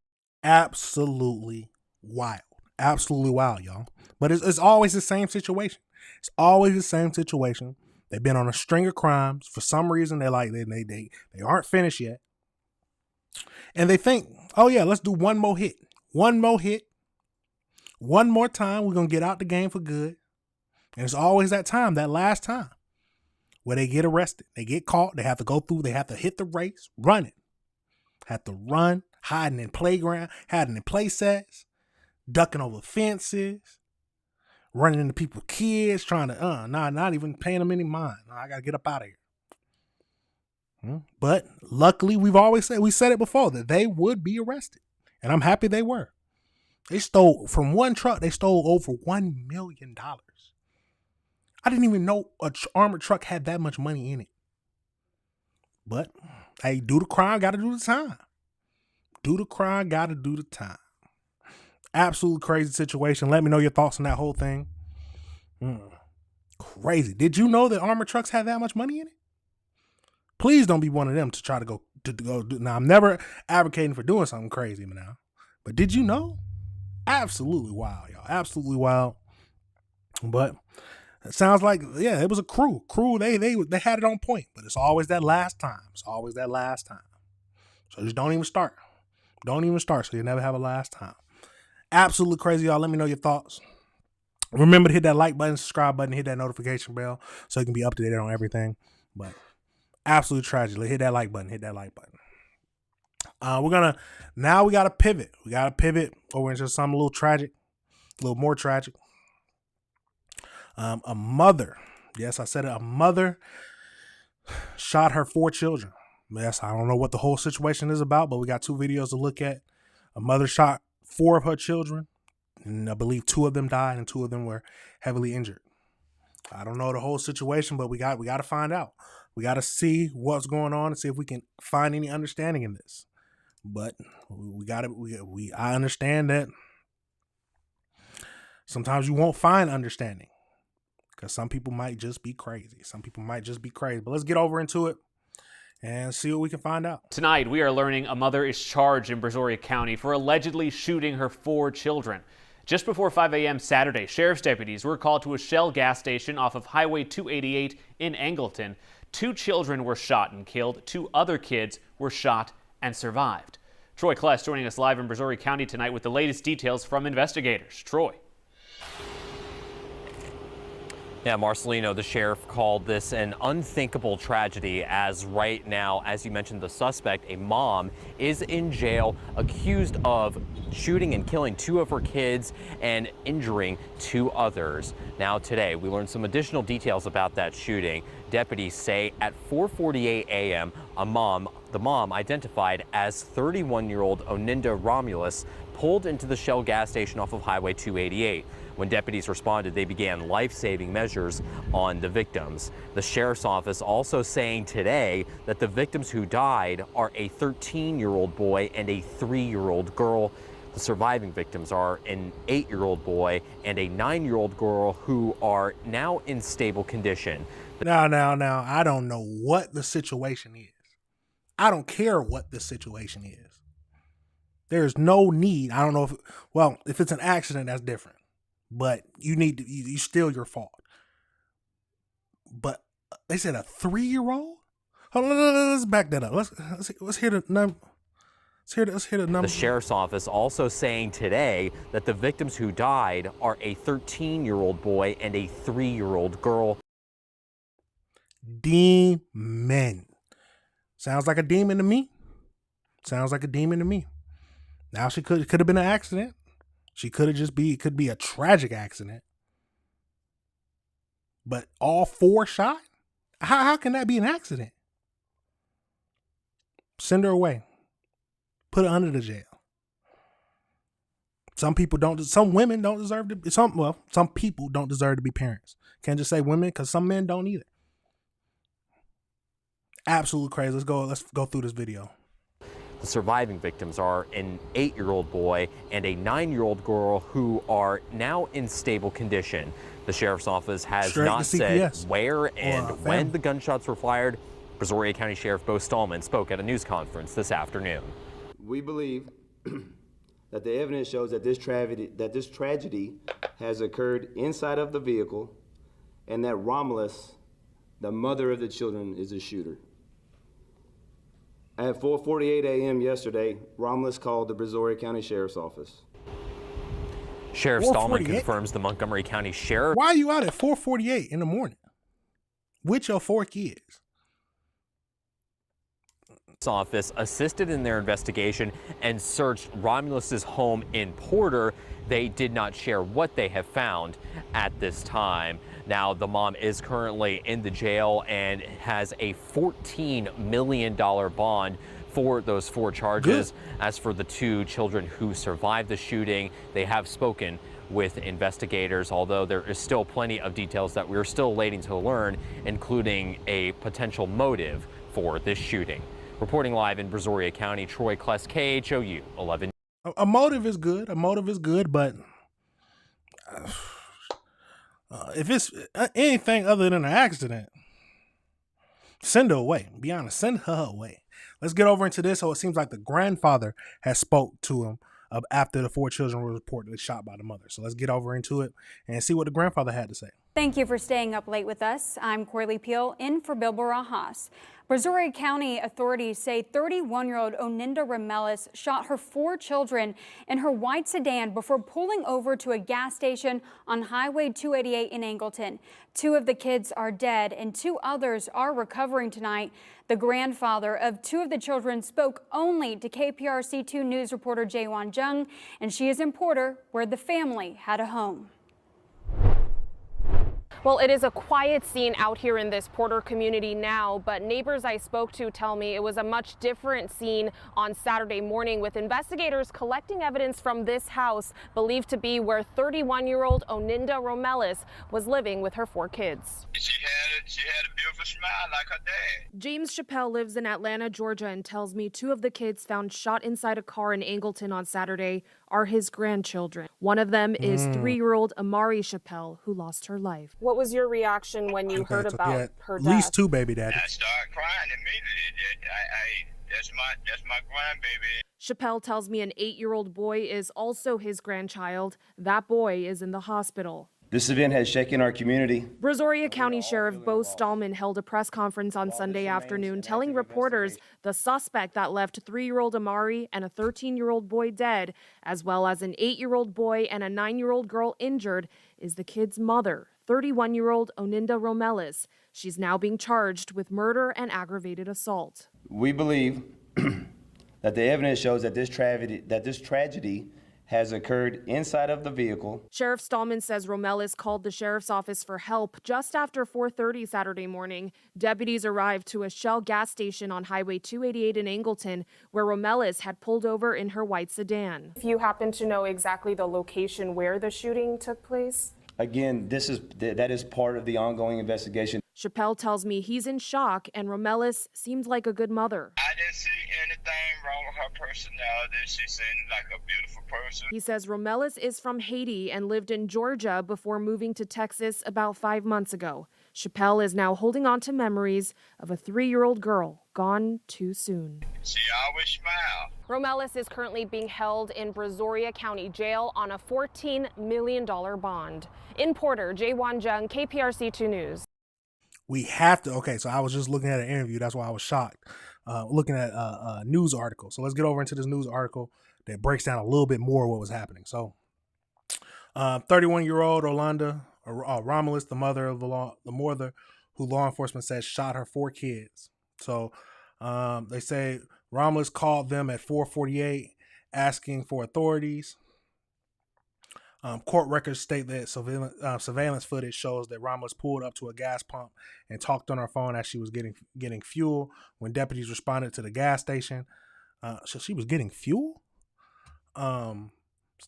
Absolutely wild. Absolutely wild, y'all. But it's always the same situation. It's always the same situation. They've been on a string of crimes. For some reason, they aren't finished yet. And they think, oh yeah, let's do one more hit. One more hit. One more time. We're going to get out the game for good. And it's always that time, that last time, where they get arrested. They get caught. They have to go through. They have to hit the race, running. Have to run, hiding in playground, hiding in play sets, ducking over fences. Running into people's kids, trying to, not even paying them any mind. I got to get up out of here. But luckily, we said it before, that they would be arrested. And I'm happy they were. They stole, from one truck, they stole over $1 million. I didn't even know an armored truck had that much money in it. But, hey, do the crime, got to do the time. Do the crime, got to do the time. Absolute crazy situation. Let me know your thoughts on that whole thing. Crazy. Did you know that armored trucks have that much money in it? Please don't be one of them to try to go do. Now, I'm never advocating for doing something crazy now, but did you know? Absolutely wild, y'all. Absolutely wild. But it sounds like, yeah, it was a crew. They had it on point, but it's always that last time. It's always that last time. So just don't even start. Don't even start, so you never have a last time. Absolutely crazy, y'all. Let me know your thoughts. Remember to hit that like button, subscribe button, hit that notification bell so you can be up to date on everything. But absolute tragedy. Hit that like button. Hit that like button. We got to pivot. We got to pivot over into something a little tragic, a little more tragic. A mother, yes, I said it, a mother shot her 4 children. Yes, I don't know what the whole situation is about, but we got 2 videos to look at. A mother shot 4 of her children, and I believe 2 of them died and 2 of them were heavily injured. I don't know the whole situation, but we got to find out. We got to see what's going on and see if we can find any understanding in this. But I understand that sometimes you won't find understanding because some people might just be crazy. But let's get over into it. and see what we can find out. Tonight, we are learning a mother is charged in Brazoria County for allegedly shooting her 4 children. Just before 5 a.m. Saturday, sheriff's deputies were called to a Shell gas station off of Highway 288 in Angleton. 2 children were shot and killed. 2 other kids were shot and survived. Troy Kless joining us live in Brazoria County tonight with the latest details from investigators. Troy. Yeah, Marcelino, the sheriff, called this an unthinkable tragedy as right now, as you mentioned, the suspect, a mom, is in jail accused of shooting and killing 2 of her kids and injuring 2 others. Now today, we learned some additional details about that shooting. Deputies say at 4:48 a.m., the mom identified as 31-year-old Oninda Romulus, pulled into the Shell gas station off of Highway 288. When deputies responded, they began life-saving measures on the victims. The sheriff's office also saying today that the victims who died are a 13-year-old boy and a 3-year-old girl. The surviving victims are an 8-year-old boy and a 9-year-old girl who are now in stable condition. Now, I don't know what the situation is. I don't care what the situation is. There's no need. I don't know if it's an accident, that's different. But you still your fault. But they said a 3-year-old? Hold on, let's back that up. Let's hear the number. Let's hear the number. The sheriff's office also saying today that the victims who died are a 13-year-old boy and a 3-year-old girl. Demon. Sounds like a demon to me. Sounds like a demon to me. Now it could have been an accident. It could be a tragic accident. But all 4 shot? How can that be an accident? Send her away. Put her under the jail. Some women don't deserve to be, some people don't deserve to be parents. Can't just say women, because some men don't either. Absolutely crazy. Let's go through this video. The surviving victims are an 8-year-old boy and a 9-year-old girl who are now in stable condition. The sheriff's office has not said where and when the gunshots were fired. Brazoria County Sheriff Bo Stallman spoke at a news conference this afternoon. We believe that the evidence shows that this tragedy has occurred inside of the vehicle and that Romulus, the mother of the children, is a shooter. At 4:48 a.m. yesterday, Romulus called the Brazoria County Sheriff's Office. Sheriff Stallman confirms the Montgomery County Sheriff. Why are you out at 4:48 in the morning with your 4 kids? Office assisted in their investigation and searched Romulus's home in Porter. They did not share what they have found at this time. Now, the mom is currently in the jail and has a $14 million bond for those 4 charges. Good. As for the 2 children who survived the shooting, they have spoken with investigators, although there is still plenty of details that we're still waiting to learn, including a potential motive for this shooting. Reporting live in Brazoria County, Troy Kless, KHOU 11. A motive is good. But if it's anything other than an accident, send her away. Be honest, send her away. Let's get over into this. So it seems like the grandfather has spoke to him after the 4 children were reportedly shot by the mother. So let's get over into it and see what the grandfather had to say. Thank you for staying up late with us. I'm Corley Peel in for Bill Barajas. Brazoria County authorities say 31-year-old Oninda Romulus shot her 4 children in her white sedan before pulling over to a gas station on Highway 288 in Angleton. 2 of the kids are dead and 2 others are recovering tonight. The grandfather of 2 of the children spoke only to KPRC2 News reporter Jaewon Jung, and she is in Porter, where the family had a home. Well, it is a quiet scene out here in this Porter community now, but neighbors I spoke to tell me it was a much different scene on Saturday morning, with investigators collecting evidence from this house believed to be where 31-year-old Oninda Romulus was living with her 4 kids. She had she had a beautiful smile like her dad. James Chappelle lives in Atlanta, Georgia, and tells me 2 of the kids found shot inside a car in Angleton on Saturday are his grandchildren. One of them is 3-year-old Amari Chappelle, who lost her life. What was your reaction when you heard about her at death? least 2 baby daddies. I started crying immediately. That's my grandbaby. Chappelle tells me an 8-year-old boy is also his grandchild. That boy is in the hospital. This event has shaken our community. Brazoria County Sheriff Bo Stallman held a press conference on Sunday afternoon telling reporters the suspect that left 3-year-old Amari and a 13-year-old boy dead, as well as an 8-year-old boy and a 9-year-old girl injured, is the kid's mother, 31-year-old Oninda Romelis. She's now being charged with murder and aggravated assault. We believe that the evidence shows that this tragedy has occurred inside of the vehicle. Sheriff Stallman says Romelis called the sheriff's office for help just after 4:30 Saturday morning. Deputies arrived to a Shell gas station on Highway 288 in Angleton, where Romelis had pulled over in her white sedan. If you happen to know exactly the location where the shooting took place? Again, that is part of the ongoing investigation. Chappelle tells me he's in shock and Romelis seems like a good mother. I didn't see anything wrong with her personality. She seemed like a beautiful person. He says Romelis is from Haiti and lived in Georgia before moving to Texas about 5 months ago. Chappelle is now holding on to memories of a 3-year-old girl gone too soon. She always smiled. Romelis is currently being held in Brazoria County Jail on a $14 million bond. In Porter, Jaewon Jung, KPRC 2 News. We have to. Okay, so I was just looking at an interview. That's why I was shocked. Looking at a news article. So let's get over into this news article that breaks down a little bit more what was happening. So, 31-year-old Orlando Romulus, the mother who law enforcement says shot her 4 kids. So, they say Romulus called them at 4:48, asking for authorities. Court records state that surveillance footage shows that Romulus pulled up to a gas pump and talked on her phone as she was getting fuel. When deputies responded to the gas station, so she was getting fuel. Off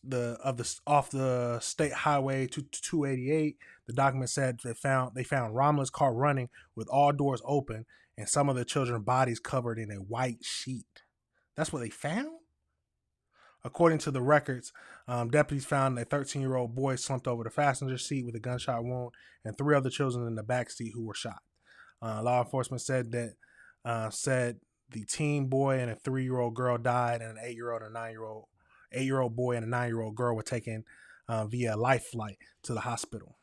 the state highway 288, the document said they found Romulus' car running with all doors open and some of the children's bodies covered in a white sheet. That's what they found. According to the records, deputies found a 13-year-old boy slumped over the passenger seat with a gunshot wound and 3 other children in the back seat who were shot. Law enforcement said that the teen boy and a 3-year-old girl died, and an 8-year-old boy and a 9-year-old girl were taken via life flight to the hospital.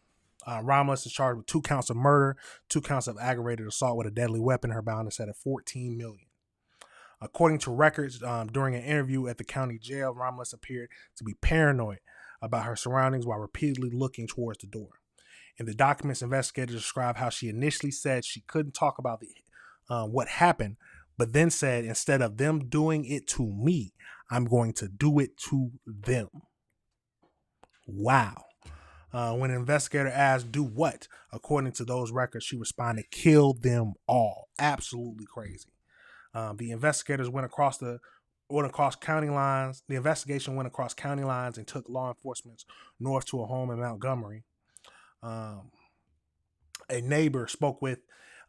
Romulus is charged with 2 counts of murder, 2 counts of aggravated assault with a deadly weapon. Her bond is set at $14 million. According to records, during an interview at the county jail, Romulus appeared to be paranoid about her surroundings while repeatedly looking towards the door. In the documents, investigators describe how she initially said she couldn't talk about what happened, but then said, instead of them doing it to me, I'm going to do it to them. Wow. When an investigator asked, do what? According to those records, she responded, kill them all. Absolutely crazy. The investigators went across county lines. The investigation went across county lines and took law enforcement north to a home in Montgomery. A neighbor spoke with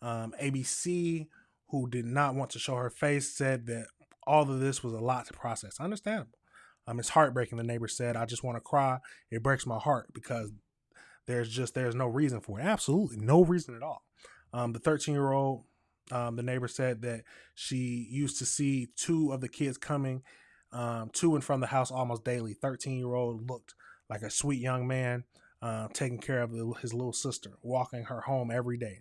ABC, who did not want to show her face, said that all of this was a lot to process. Understandable. It's heartbreaking, the neighbor said. I just want to cry. It breaks my heart because there's no reason for it. Absolutely no reason at all. The 13-year-old, the neighbor said that she used to see 2 of the kids coming to and from the house almost daily. 13-year-old looked like a sweet young man taking care of his little sister, walking her home every day.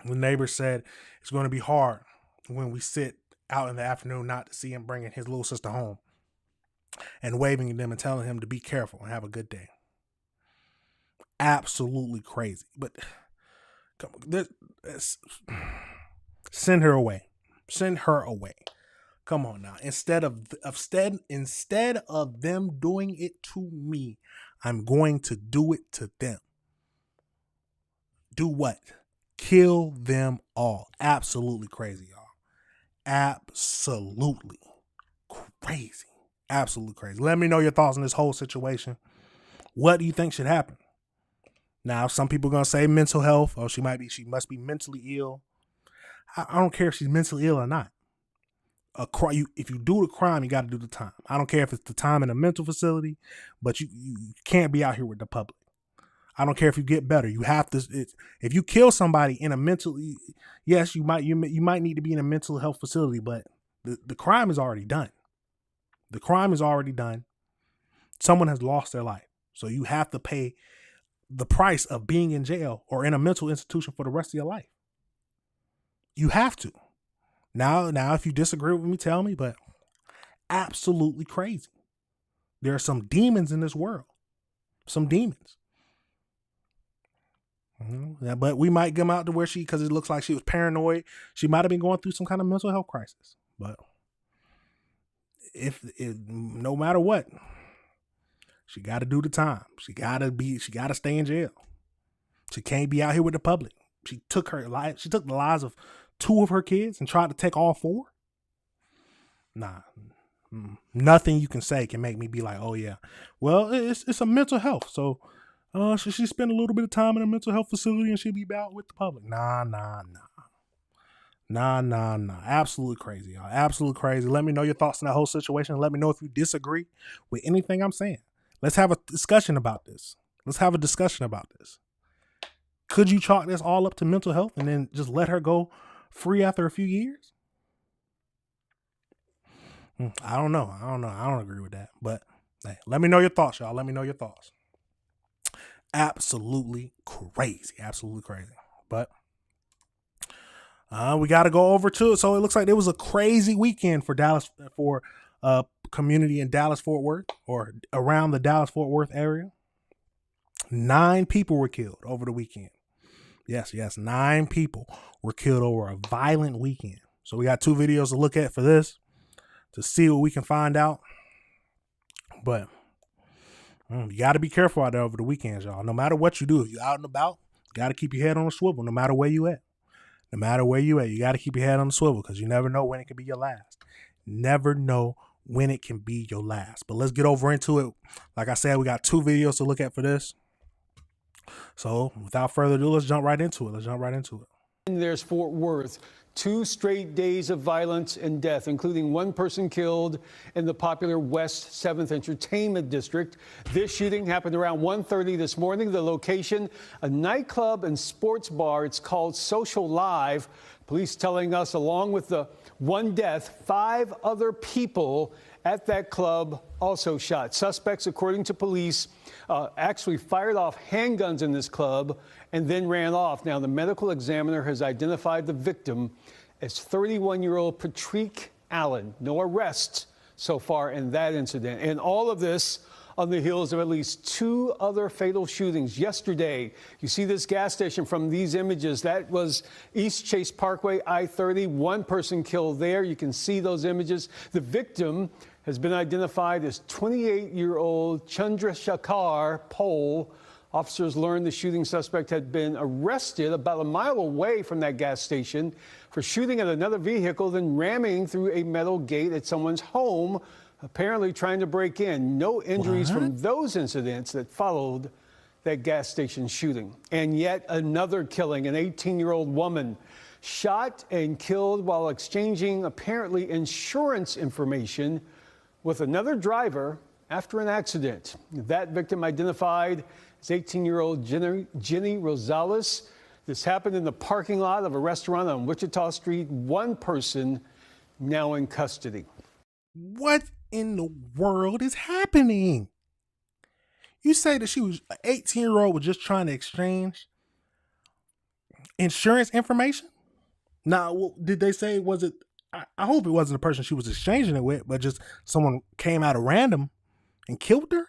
The neighbor said it's going to be hard when we sit out in the afternoon not to see him bringing his little sister home and waving at them and telling him to be careful and have a good day. Absolutely crazy. But come on, send her away. Send her away. Come on now. Instead of them doing it to me, I'm going to do it to them. Do what? Kill them all. Absolutely crazy, y'all. Absolutely crazy. Absolutely crazy. Let me know your thoughts on this whole situation. What do you think should happen? Now, some people are gonna say mental health, or she must be mentally ill. I don't care if she's mentally ill or not. If you do the crime, you got to do the time. I don't care if it's the time in a mental facility, but you can't be out here with the public. I don't care if you get better. You have to. If you kill somebody in a mentally, yes, you might need to be in a mental health facility, but the crime is already done. The crime is already done. Someone has lost their life, so you have to pay the price of being in jail or in a mental institution for the rest of your life. You have to. Now, if you disagree with me, tell me, but absolutely crazy. There are some demons in this world. Some demons. Yeah, but we might come out to where because it looks like she was paranoid. She might have been going through some kind of mental health crisis. But no matter what, she got to do the time. She got to stay in jail. She can't be out here with the public. She took her life. She took the lives of 2 of her kids and tried to take all 4. Nah, nothing you can say can make me be like, oh yeah, well, it's a mental health. So, should she spend a little bit of time in a mental health facility and she'll be out with the public? Nah. Absolutely crazy, y'all. Absolutely crazy. Let me know your thoughts on that whole situation. Let me know if you disagree with anything I'm saying. Let's have a discussion about this. Could you chalk this all up to mental health and then just let her go free after a few years? I don't know. I don't agree with that. But hey, let me know your thoughts, y'all. Let me know your thoughts. Absolutely crazy. But we got to go over to it. So it looks like it was a crazy weekend for Dallas, for community in Dallas-Fort Worth, or around the Dallas-Fort Worth area. 9 people were killed over the weekend. Yes, 9 people were killed over a violent weekend. So we got 2 videos to look at for this to see what we can find out. But you got to be careful out there over the weekends, y'all. No matter what you do, if you're out and about, you got to keep your head on a swivel no matter where you at. You got to keep your head on the swivel because you never know when it can be your last. But let's get over into it. Like I said, we got 2 videos to look at for this. So without further ado, let's jump right into it. There's Fort Worth. 2 straight days of violence and death, including 1 person killed in the popular West 7th Entertainment District. This shooting happened around 1:30 this morning. The location, a nightclub and sports bar. It's called Social Live. Police telling us, along with the 1 death, 5 other people at that club also shot. Suspects, according to police, actually fired off handguns in this club and then ran off. Now, the medical examiner has identified the victim as 31-year-old Patrick Allen. No arrests so far in that incident. And all of this on the heels of at least 2 other fatal shootings. Yesterday, you see this gas station from these images. That was East Chase Parkway, I-30. 1 person killed there. You can see those images. The victim has been identified as 28-year-old Chandrasekhar Pol. Officers learned the shooting suspect had been arrested about a mile away from that gas station for shooting at another vehicle, then ramming through a metal gate at someone's home, apparently trying to break in. No injuries from those incidents that followed that gas station shooting. And yet another killing, an 18-year-old woman shot and killed while exchanging apparently insurance information with another driver after an accident. That victim identified as 18-year-old Jenny Rosales. This happened in the parking lot of a restaurant on Wichita Street. 1 person now in custody. What in the world is happening? You say that she was an 18-year-old was just trying to exchange insurance information? Now, did they say, was it, I hope it wasn't the person she was exchanging it with, but just someone came out of random and killed her?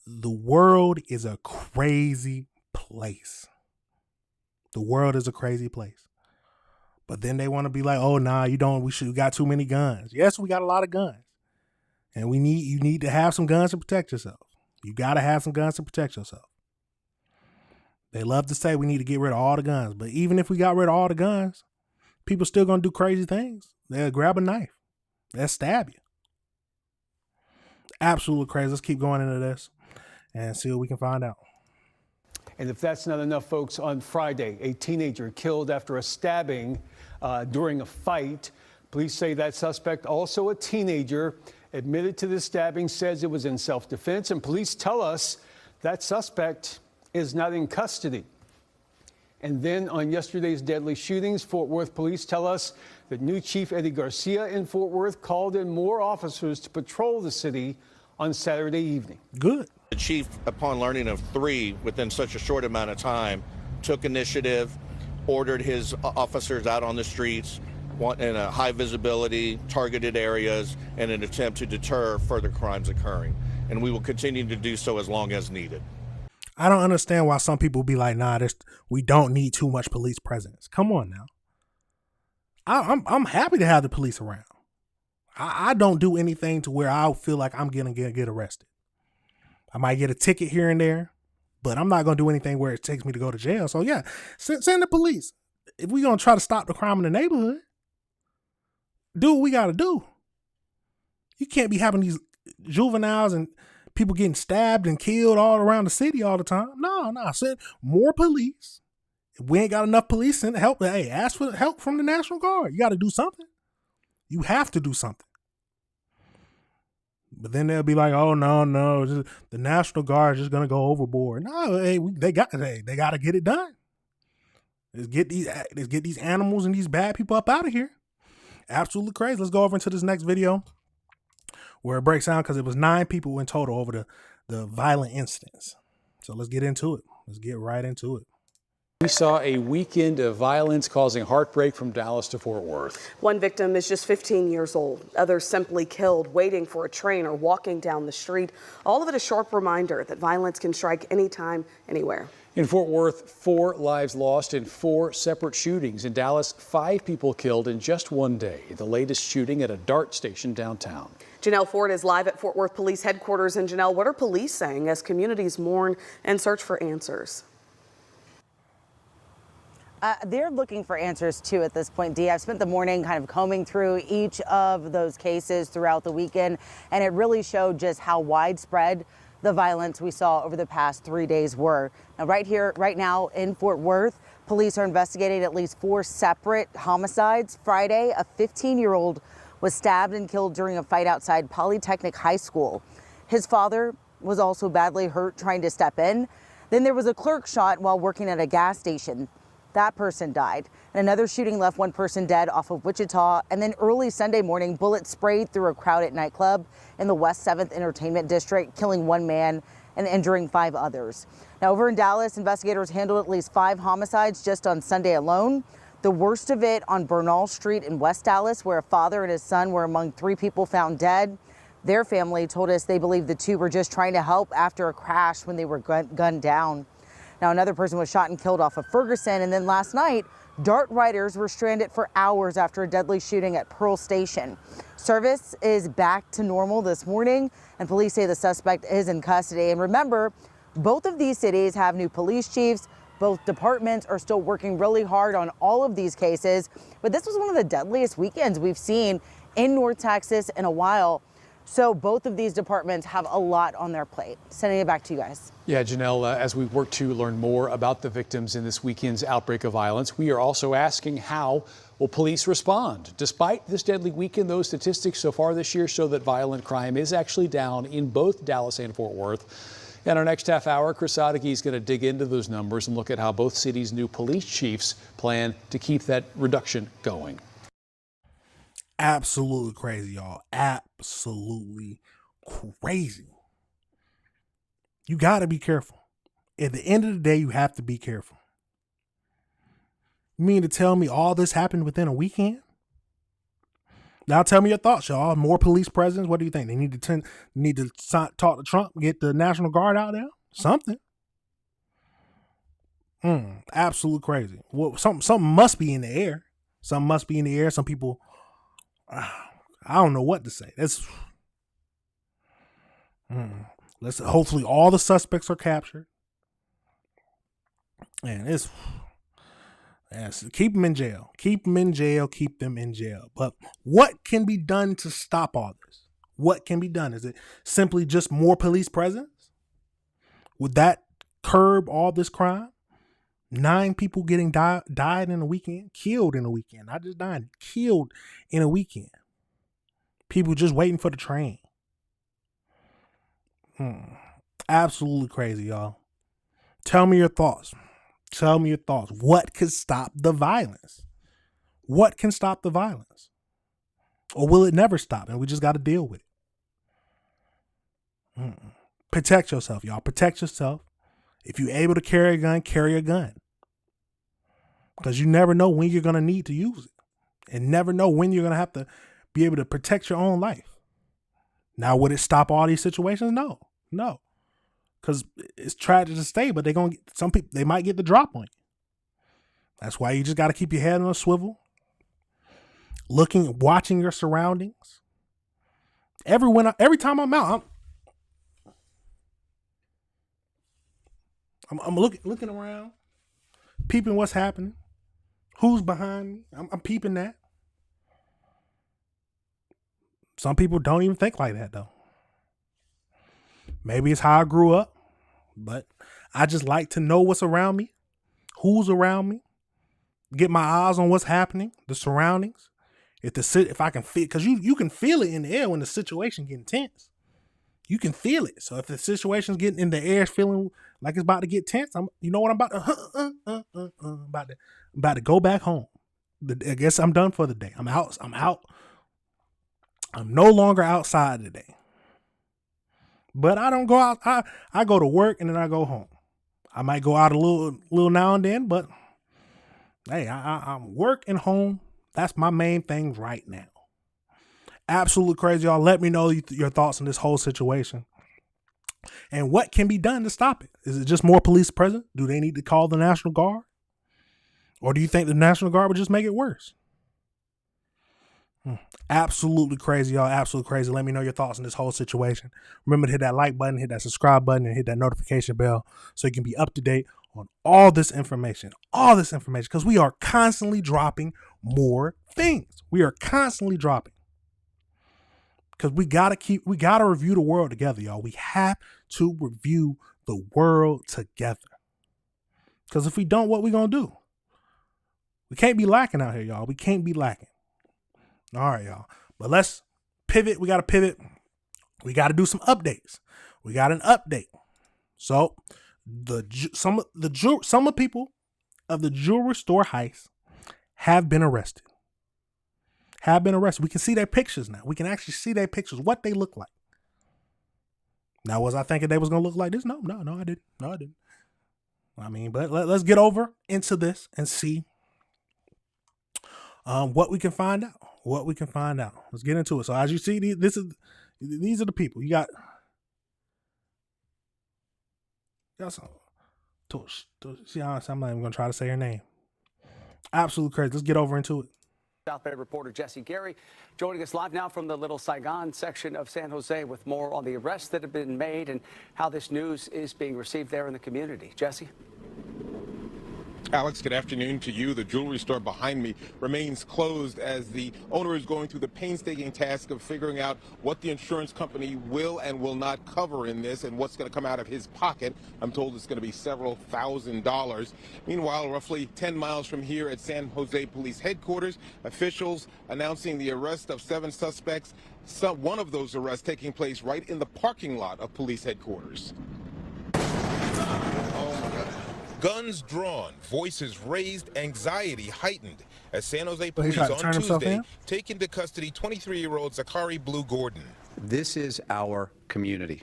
The world is a crazy place. But then they want to be like, oh, nah, you don't, we got too many guns. Yes, we got a lot of guns. And you need to have some guns to protect yourself. You got to have some guns to protect yourself. They love to say we need to get rid of all the guns. But even if we got rid of all the guns, people still going to do crazy things. They'll grab a knife. They'll stab you. Absolutely crazy. Let's keep going into this and see what we can find out. And if that's not enough, folks, on Friday, a teenager killed after a stabbing during a fight. Police say that suspect, also a teenager, admitted to the stabbing, says it was in self-defense. And police tell us that suspect is not in custody. And then on yesterday's deadly shootings, Fort Worth police tell us that new Chief Eddie Garcia in Fort Worth called in more officers to patrol the city on Saturday evening. Good. The chief, upon learning of 3 within such a short amount of time, took initiative, ordered his officers out on the streets in a high visibility, targeted areas, in an attempt to deter further crimes occurring. And we will continue to do so as long as needed. I don't understand why some people be like, nah, we don't need too much police presence. Come on now. I'm happy to have the police around. I don't do anything to where I feel like I'm going to get arrested. I might get a ticket here and there, but I'm not going to do anything where it takes me to go to jail. So yeah, send the police. If we're going to try to stop the crime in the neighborhood, do what we got to do. You can't be having these juveniles and people getting stabbed and killed all around the city all the time. No, send more police. If we ain't got enough police, send help. Hey, ask for help from the National Guard. You got to do something. You have to do something. But then they'll be like, "Oh no, the National Guard is just gonna go overboard." No, hey, they got to get it done. Let's get these animals and these bad people up out of here. Absolutely crazy. Let's go over into this next video where it breaks down, because it was 9 people in total over the violent incidents. So let's get into it. Let's get right into it. We saw a weekend of violence causing heartbreak from Dallas to Fort Worth. One victim is just 15 years old. Others simply killed waiting for a train or walking down the street. All of it a sharp reminder that violence can strike anytime, anywhere. In Fort Worth, 4 lives lost in 4 separate shootings. In Dallas, 5 people killed in just one day. The latest shooting at a DART station downtown. Janelle Ford is live at Fort Worth Police Headquarters. And Janelle, what are police saying as communities mourn and search for answers? They're looking for answers too at this point, Dee. I've spent the morning kind of combing through each of those cases throughout the weekend, and it really showed just how widespread the violence we saw over the past 3 days were. Now, right now in Fort Worth, police are investigating at least 4 separate homicides. Friday, a 15-year-old was stabbed and killed during a fight outside Polytechnic High School. His father was also badly hurt trying to step in. Then there was a clerk shot while working at a gas station. That person died. And another shooting left 1 person dead off of Wichita. And then early Sunday morning, bullets sprayed through a crowded nightclub in the West 7th Entertainment District, killing 1 man and injuring 5 others. Now, over in Dallas, investigators handled at least 5 homicides just on Sunday alone. The worst of it on Bernal Street in West Dallas, where a father and his son were among 3 people found dead. Their family told us they believe the 2 were just trying to help after a crash when they were gunned down. Now, another person was shot and killed off of Ferguson. And then last night, DART riders were stranded for hours after a deadly shooting at Pearl Station. Service is back to normal this morning, and police say the suspect is in custody. And remember, both of these cities have new police chiefs. Both departments are still working really hard on all of these cases. But this was one of the deadliest weekends we've seen in North Texas in a while. So both of these departments have a lot on their plate. Sending it back to you guys. Yeah, Janelle, as we work to learn more about the victims in this weekend's outbreak of violence, we are also asking, how will police respond? Despite this deadly weekend, those statistics so far this year show that violent crime is actually down in both Dallas and Fort Worth. In our next half hour, Chris Sadeghi is going to dig into those numbers and look at how both cities' new police chiefs plan to keep that reduction going. Absolutely crazy, y'all. Absolutely crazy. You got to be careful. At the end of the day, you have to be careful. You mean to tell me all this happened within a weekend? Now tell me your thoughts, y'all. More police presence. What do you think? They need to talk to Trump, get the National Guard out there? Something. Absolutely crazy. Well, something must be in the air. Something must be in the air. Some people, I don't know what to say. Let's hopefully all the suspects are captured. And keep them in jail. Keep them in jail. Keep them in jail. But what can be done to stop all this? What can be done? Is it simply just more police presence? Would that curb all this crime? 9 people getting died in a weekend, killed in a weekend. Not just died, killed in a weekend. People just waiting for the train. Absolutely crazy, y'all. Tell me your thoughts. Tell me your thoughts. What could stop the violence? What can stop the violence? Or will it never stop and we just got to deal with it? Protect yourself, y'all. Protect yourself. If you're able to carry a gun, carry a gun. Because you never know when you're going to need to use it. And never know when you're going to have to be able to protect your own life. Now, would it stop all these situations? No. Because it's tragic to say, but some people, they might get the drop on you. That's why you just got to keep your head on a swivel. Watching your surroundings. Every time I'm out, I'm looking around, peeping what's happening, who's behind me. I'm peeping that. Some people don't even think like that though. Maybe it's how I grew up, but I just like to know what's around me, who's around me, get my eyes on what's happening, the surroundings. If I can feel, because you can feel it in the air when the situation getting tense. You can feel it. So if the situation's getting in the air, feeling like it's about to get tense, I'm about to go back home. I guess I'm done for the day. I'm out. I'm no longer outside today. But I don't go out. I go to work and then I go home. I might go out a little now and then, but hey, I'm work and home. That's my main thing right now. Absolutely crazy, y'all. Let me know your thoughts on this whole situation. And what can be done to stop it? Is it just more police present? Do they need to call the National Guard? Or do you think the National Guard would just make it worse? Absolutely crazy, y'all. Absolutely crazy. Let me know your thoughts on this whole situation. Remember to hit that like button, hit that subscribe button, and hit that notification bell so you can be up to date on all this information, because we are constantly dropping more things. We are constantly dropping. Because we gotta review the world together, y'all. We have to review the world together. Because if we don't, what we gonna do? We can't be lacking out here, y'all. We can't be lacking. All right, y'all. But let's pivot. We gotta pivot. We gotta do some updates. We got an update. So some of the people of the jewelry store heist have been arrested. We can see their pictures now. We can actually see their pictures, what they look like. Now, was I thinking they was going to look like this? No, I didn't. I mean, but let's get over into this and see what we can find out. Let's get into it. So as you see, these are the people. You got some. See, honestly, I'm not even going to try to say her name. Absolutely crazy. Let's get over into it. South Bay reporter Jesse Gary joining us live now from the Little Saigon section of San Jose with more on the arrests that have been made and how this news is being received there in the community. Jesse? Alex, good afternoon to you. The jewelry store behind me remains closed as the owner is going through the painstaking task of figuring out what the insurance company will and will not cover in this and what's going to come out of his pocket. I'm told it's going to be several $1,000s. Meanwhile, roughly 10 miles from here at San Jose Police Headquarters, officials announcing the arrest of 7 suspects. One of those arrests taking place right in the parking lot of police headquarters. Guns drawn, voices raised, anxiety heightened as San Jose police on Tuesday take into custody 23-year-old Zachary Blue Gordon. This is our community.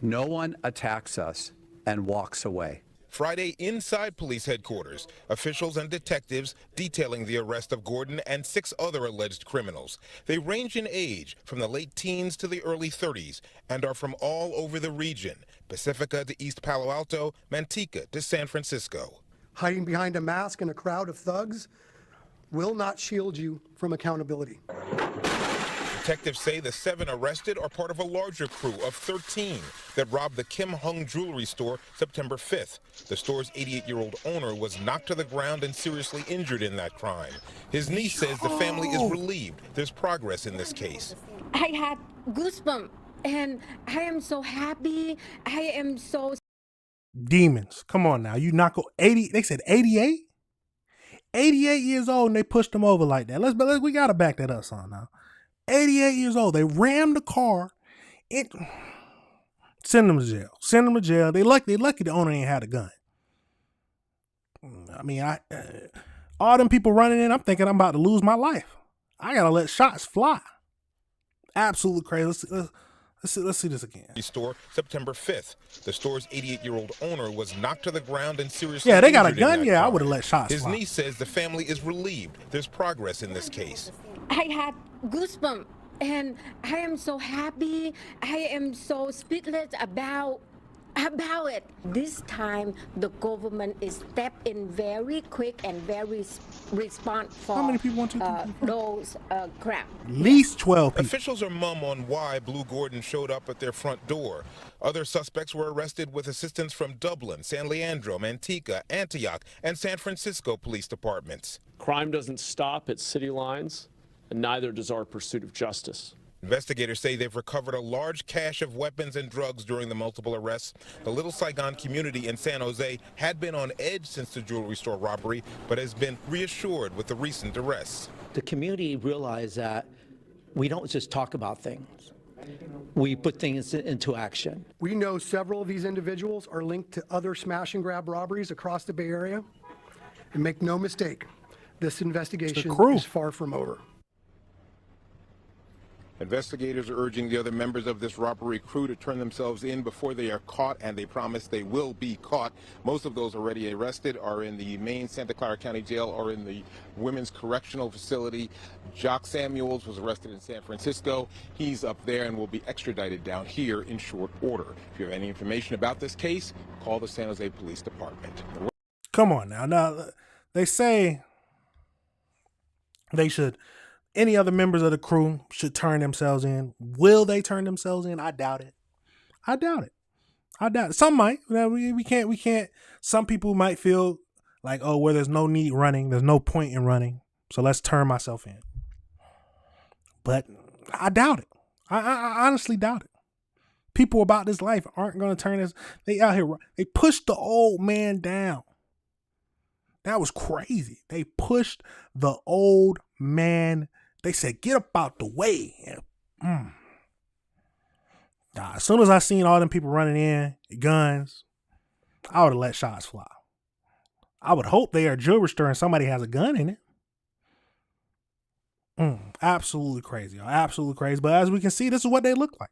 No one attacks us and walks away. Friday, inside police headquarters, officials and detectives detailing the arrest of Gordon and 6 other alleged criminals. They range in age from the late teens to the early 30s and are from all over the region, Pacifica to East Palo Alto, Manteca to San Francisco. Hiding behind a mask in a crowd of thugs will not shield you from accountability. Detectives say the 7 arrested are part of a larger crew of 13 that robbed the Kim Hung jewelry store September 5th. The store's 88-year-old owner was knocked to the ground and seriously injured in that crime. His niece says the family is relieved there's progress in this case. I had goosebumps, and I am so happy. I am so. Demons. Come on now. You not go 80. They said 88? 88 years old and they pushed them over like that. We gotta back that up, son. Now, 88 years old. They rammed the car. Send them to jail. Send them to jail. They lucky the owner ain't had a gun. I mean, all them people running in. I'm thinking I'm about to lose my life. I gotta let shots fly. Absolutely crazy. Let's see this again. Store September 5th. The store's 88-year-old owner was knocked to the ground and seriously Yeah, they got a injured in gun. that Yeah, I car. would have let shots His fly. niece says the family is relieved there's progress in this case. I had goosebumps, and I am so happy. I am so speechless about it. This time, the government is stepped in very quick and very response for How many people want those crap. At least 12 people. Officials are mum on why Blue Gordon showed up at their front door. Other suspects were arrested with assistance from Dublin, San Leandro, Manteca, Antioch, and San Francisco police departments. Crime doesn't stop at city lines, and neither does our pursuit of justice. Investigators say they've recovered a large cache of weapons and drugs during the multiple arrests. The Little Saigon community in San Jose had been on edge since the jewelry store robbery, but has been reassured with the recent arrests. The community realized that we don't just talk about things. We put things into action. We know several of these individuals are linked to other smash and grab robberies across the Bay Area. And make no mistake, this investigation is far from over. Investigators are urging the other members of this robbery crew to turn themselves in before they are caught, and they promise they will be caught. Most of those already arrested are in the main Santa Clara County Jail or in the Women's Correctional Facility. Jock Samuels was arrested in San Francisco. He's up there and will be extradited down here in short order. If you have any information about this case, call the San Jose Police Department. Come on now. Now, they say any other members of the crew should turn themselves in. Will they turn themselves in? I doubt it. I doubt it. Some might. We can't. Some people might feel like, oh, where there's no need running, there's no point in running, so let's turn myself in. But I doubt it. I honestly doubt it. People about this life aren't going to turn this. They out here. They pushed the old man down. That was crazy. They pushed the old man. They said, get up out the way. As soon as I seen all them people running in, guns, I would have let shots fly. I would hope they are a jewelry store and somebody has a gun in it. Absolutely crazy. Y'all. Absolutely crazy. But as we can see, this is what they look like.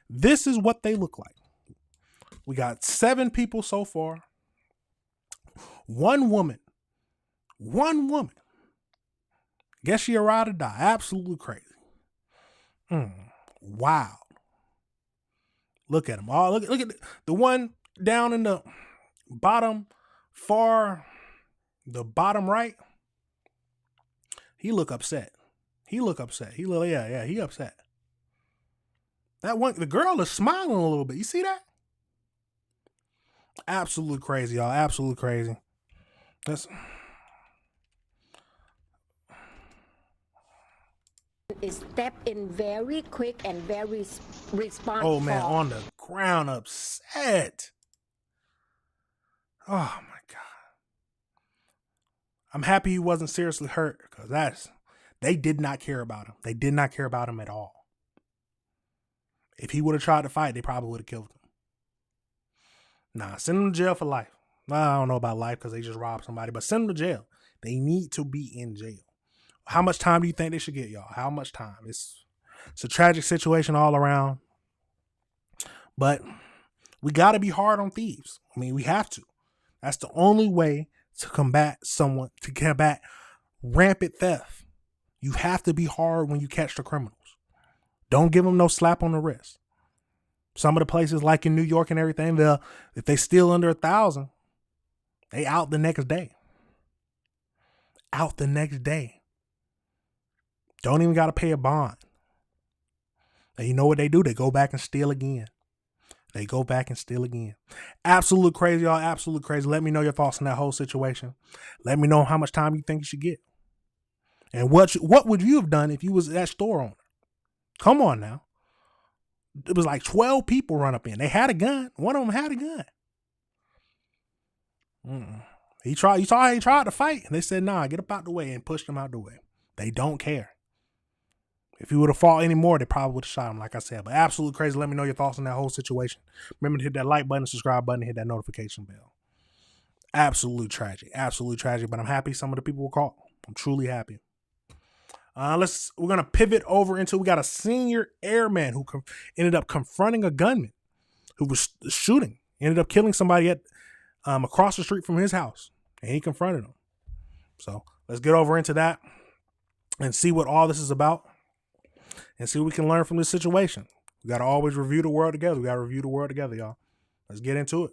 This is what they look like. We got 7 people so far. One woman. Guess she a ride or die. Absolutely crazy. Wow. Look at them all. Look at the one down in the bottom right. He look upset. He upset. That one, the girl is smiling a little bit. You see that? Absolutely crazy, y'all. Absolutely crazy. That's Is step in very quick and very responsive. Oh man, on the ground, upset. Oh my God. I'm happy he wasn't seriously hurt because they did not care about him. They did not care about him at all. If he would have tried to fight, they probably would have killed him. Nah, send him to jail for life. I don't know about life because they just robbed somebody, but send them to jail. They need to be in jail. How much time do you think they should get, y'all? How much time? It's a tragic situation all around. But we got to be hard on thieves. I mean, we have to. That's the only way to combat rampant theft. You have to be hard when you catch the criminals. Don't give them no slap on the wrist. Some of the places like in New York and everything, if they steal under 1,000, they out the next day. Out the next day. Don't even got to pay a bond. And you know what they do? They go back and steal again. Absolute crazy, y'all. Absolute crazy. Let me know your thoughts on that whole situation. Let me know how much time you think you should get. And what would you have done if you was that store owner? Come on now. It was like 12 people run up in. They had a gun. One of them had a gun. He tried. You saw how he tried to fight. And they said, nah, get up out the way, and pushed him out the way. They don't care. If he would have fought anymore, they probably would have shot him, like I said. But absolutely crazy. Let me know your thoughts on that whole situation. Remember to hit that like button, subscribe button, hit that notification bell. Absolutely tragic. Absolutely tragic. But I'm happy some of the people were caught. I'm truly happy. We're gonna pivot over into, we got a senior airman who ended up confronting a gunman who was shooting. Ended up killing somebody at across the street from his house, and he confronted him. So let's get over into that and see what all this is about, and see what we can learn from this situation. We gotta always review the world together. We gotta review the world together, y'all. Let's get into it.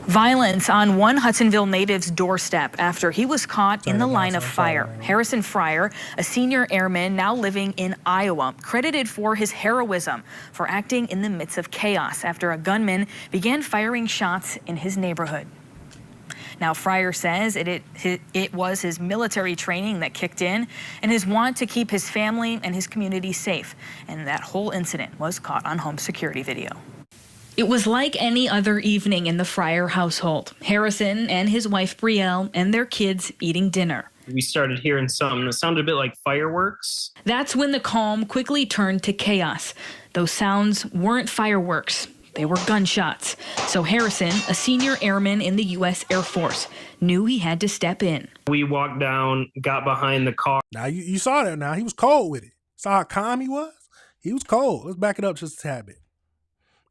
Violence on one Hudsonville native's doorstep after he was caught in the line of fire. Harrison Fryer, a senior airman now living in Iowa, credited for his heroism for acting in the midst of chaos after a gunman began firing shots in his neighborhood. Now, Fryer says it was his military training that kicked in and his want to keep his family and his community safe. And that whole incident was caught on home security video. It was like any other evening in the Fryer household. Harrison and his wife Brielle and their kids eating dinner. We started hearing something that sounded a bit like fireworks. That's when the calm quickly turned to chaos. Those sounds weren't fireworks. They were gunshots. So Harrison, a senior airman in the U.S. Air Force, knew he had to step in. We walked down, got behind the car. Now, you saw that now. He was cold with it. Saw how calm he was? He was cold. Let's back it up just a tad bit.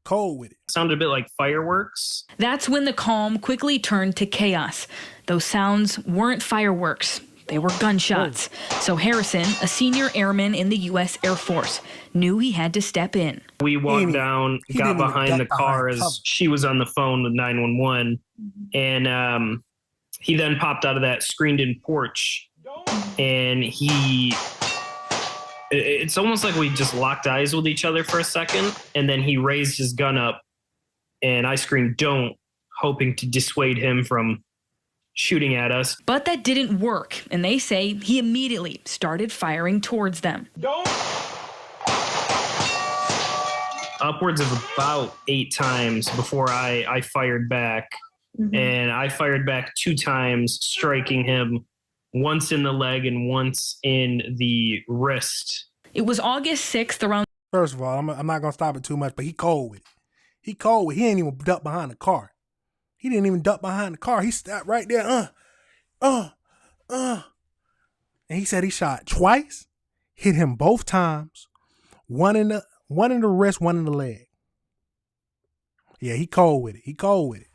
Cold with it. Sounded a bit like fireworks. That's when the calm quickly turned to chaos. Those sounds weren't fireworks. They were gunshots. So Harrison, a senior airman in the U.S. Air Force, knew he had to step in. We walked down, got behind the car as she was on the phone with 911. And he then popped out of that screened-in porch. And it's almost like we just locked eyes with each other for a second, and then he raised his gun up, and I screamed, "Don't," hoping to dissuade him from shooting at us. But that didn't work, and they say he immediately started firing towards them. Don't! Upwards of about 8 times before I fired back, and I fired back 2 times, striking him once in the leg and once in the wrist. It was August 6th around. First of all, I'm not going to stop it too much, but he cold with it. He cold with it. He ain't even duck behind the car. He didn't even duck behind the car. He stopped right there. And he said he shot twice, hit him both times, one in the wrist, one in the leg. Yeah, he cold with it. He cold with it.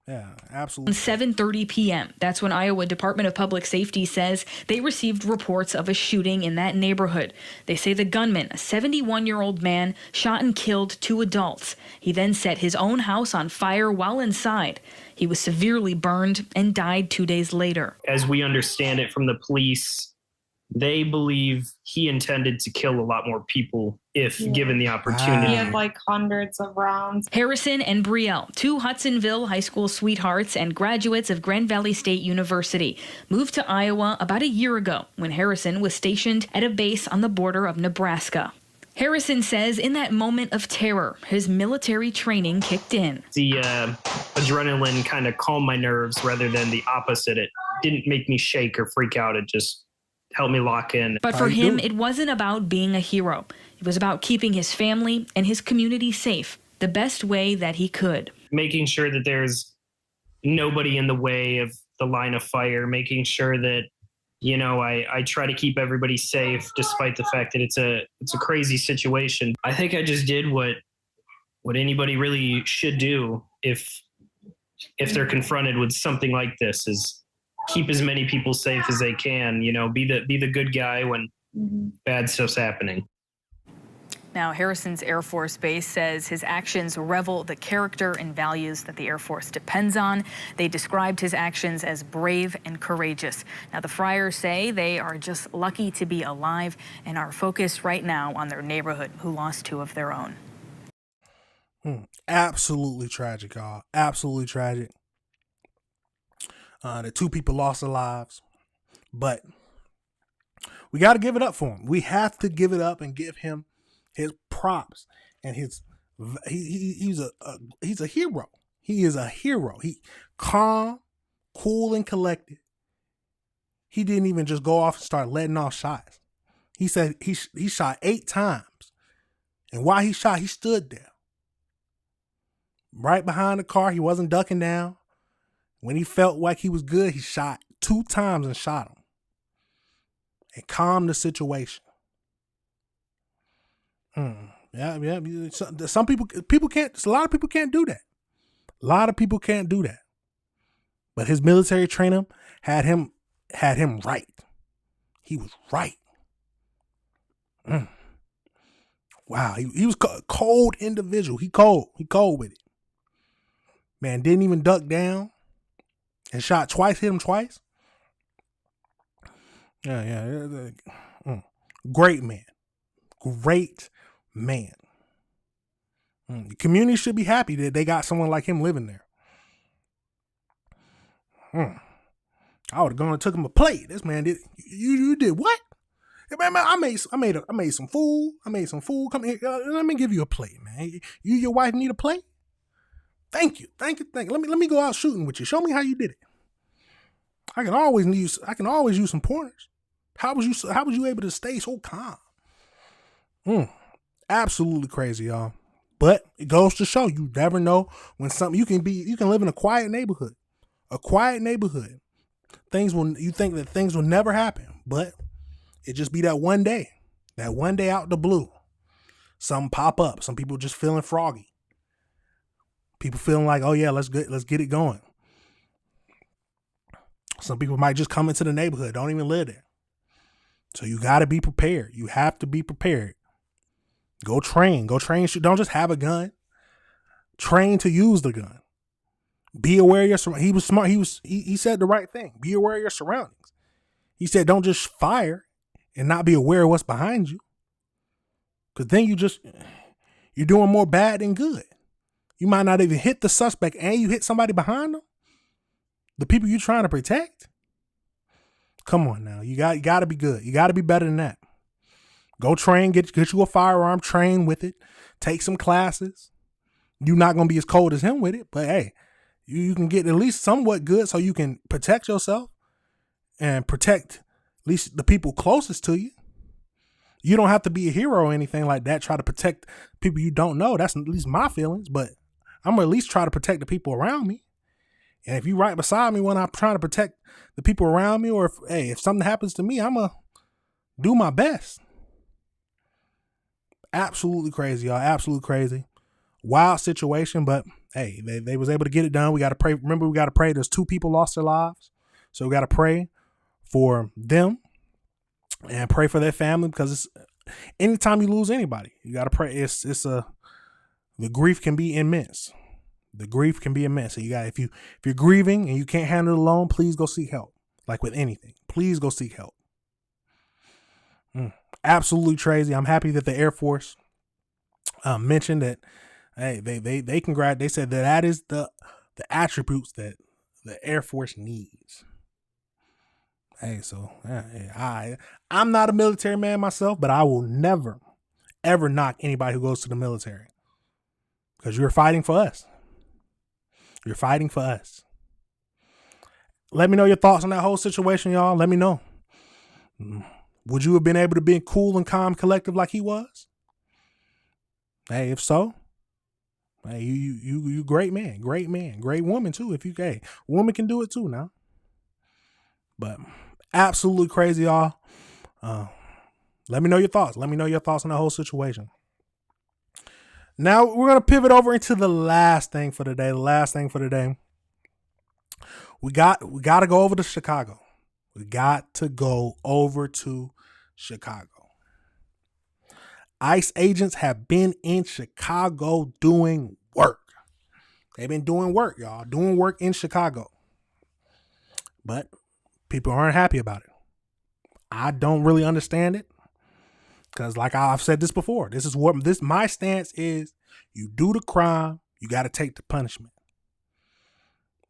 Yeah, absolutely. 7:30 p.m. That's when Iowa Department of Public Safety says they received reports of a shooting in that neighborhood. They say the gunman, a 71-year-old man, shot and killed 2 adults. He then set his own house on fire while inside. He was severely burned and died 2 days later. As we understand it from the police, they believe he intended to kill a lot more people if given the opportunity. He had like hundreds of rounds. Harrison and Brielle, 2 Hudsonville high school sweethearts and graduates of Grand Valley State University, moved to Iowa about a year ago when Harrison was stationed at a base on the border of Nebraska. Harrison says in that moment of terror, his military training kicked in. The adrenaline kind of calmed my nerves rather than the opposite. It didn't make me shake or freak out. It just helped me lock in. But for him, it wasn't about being a hero. It was about keeping his family and his community safe the best way that he could. Making sure that there's nobody in the way of the line of fire, making sure that, I try to keep everybody safe despite the fact that it's a crazy situation. I think I just did what anybody really should do if they're confronted with something like this, is keep as many people safe as they can, be the good guy when bad stuff's happening. Now, Harrison's Air Force Base says his actions revel the character and values that the Air Force depends on. They described his actions as brave and courageous. Now, the Fryers say they are just lucky to be alive and are focused right now on their neighborhood, who lost 2 of their own. Absolutely tragic, y'all. Absolutely tragic. The 2 people lost their lives. But We got to give it up for him. We have to give it up and give him his props and he's a hero. He is a hero. He calm, cool, and collected. He didn't even just go off and start letting off shots. He said he shot 8 times. And while he shot, he stood there. Right behind the car. He wasn't ducking down. When he felt like he was good, he shot 2 times and shot him. And calmed the situation. Yeah. Some people can't, a lot of people can't do that. A lot of people can't do that. But his military training had him right. He was right. Wow, he was a cold individual. He cold with it. Man, didn't even duck down and shot twice, hit him twice. Yeah. Great man. Great man. The community should be happy that they got someone like him living there. I would have gone and took him a plate. This man did. You did what? Man, I made some food. Come here. Let me give you a plate, man. You your wife need a plate? Thank you. Let me go out shooting with you. Show me how you did it. I can always use some pointers. How was you able to stay so calm? Absolutely crazy, y'all. But it goes to show you never know when something you can live in a quiet neighborhood. A quiet neighborhood. You think that things will never happen, but it just be that one day out the blue, something pop up. Some people just feeling froggy. People feeling like, oh yeah, let's get it going. Some people might just come into the neighborhood, don't even live there. So you got to be prepared. You have to be prepared. Go train. Don't just have a gun. Train to use the gun. Be aware of your surroundings. He was smart. He said the right thing. Be aware of your surroundings. He said, don't just fire and not be aware of what's behind you. Because then you're doing more bad than good. You might not even hit the suspect and you hit somebody behind them. The people you're trying to protect. Come on now. You got to be good. You got to be better than that. Go train, get you a firearm, train with it. Take some classes. You're not going to be as cold as him with it, but hey, you can get at least somewhat good so you can protect yourself and protect at least the people closest to you. You don't have to be a hero or anything like that. Try to protect people you don't know. That's at least my feelings, but I'm going to at least try to protect the people around me. And if you're right beside me when I'm trying to protect the people around me, or if something happens to me, I'm going to do my best. Absolutely crazy, y'all. Absolutely crazy. Wild situation, but hey, they was able to get it done. We got to pray. Remember, we got to pray. There's 2 people lost their lives. So we got to pray for them and pray for their family, because anytime you lose anybody, you got to pray. The grief can be immense. The grief can be immense. So if you're grieving and you can't handle it alone, please go seek help. Like with anything, please go seek help. Absolutely crazy. I'm happy that the Air Force mentioned that. Hey, they congratulate. They said that is the attributes that the Air Force needs. Hey, so I'm not a military man myself, but I will never, ever knock anybody who goes to the military, because you're fighting for us. You're fighting for us. Let me know your thoughts on that whole situation, y'all. Let me know. Would you have been able to be cool and calm, collective like he was? Hey, if so, hey, you great man, great woman too. Woman can do it too now. But absolutely crazy, y'all. Let me know your thoughts. Let me know your thoughts on the whole situation. Now we're gonna pivot over into the last thing for the day. We got to go over to Chicago. We got to go over to Chicago. ICE agents have been in Chicago doing work. They've been doing work, y'all. Doing work in Chicago. But people aren't happy about it. I don't really understand it. Because like I've said this before, my stance is: you do the crime, you got to take the punishment.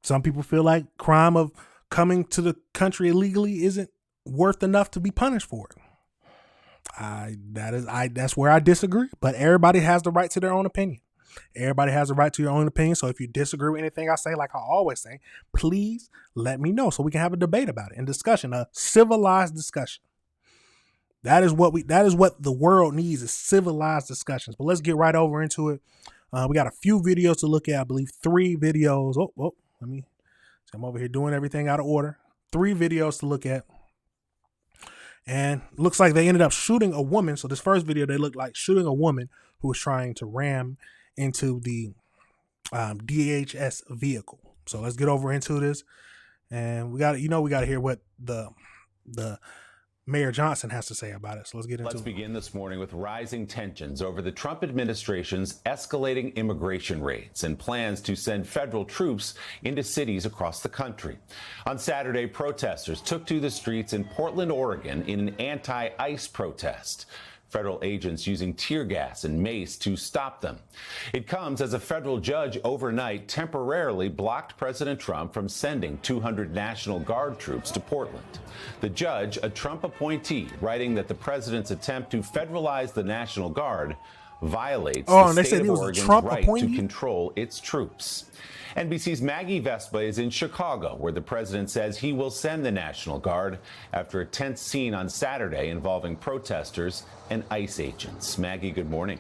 Some people feel like crime of coming to the country illegally isn't worth enough to be punished for it. That's where I disagree. But everybody has the right to their own opinion. Everybody has the right to your own opinion. So if you disagree with anything I say, like I always say, please let me know so we can have a debate about it and discussion, a civilized discussion. That is what the world needs, is civilized discussions. But let's get right over into it. We got a few videos to look at. I believe 3 videos. I'm over here doing everything out of order. 3 videos to look at. And looks like they ended up shooting a woman. So this first video, they looked like shooting a woman who was trying to ram into the DHS vehicle. So let's get over into this. And we got to hear what the Mayor Johnson has to say about it. So let's get into it. Let's begin this morning with rising tensions over the Trump administration's escalating immigration raids and plans to send federal troops into cities across the country. On Saturday, protesters took to the streets in Portland, Oregon in an anti-ICE protest. Federal agents using tear gas and mace to stop them. It comes as a federal judge overnight temporarily blocked President Trump from sending 200 National Guard troops to Portland. The judge, a Trump appointee, writing that the president's attempt to federalize the National Guard violates the state of Oregon's right to control its troops. NBC's Maggie Vespa is in Chicago, where the president says he will send the National Guard after a tense scene on Saturday involving protesters and ICE agents. Maggie, good morning.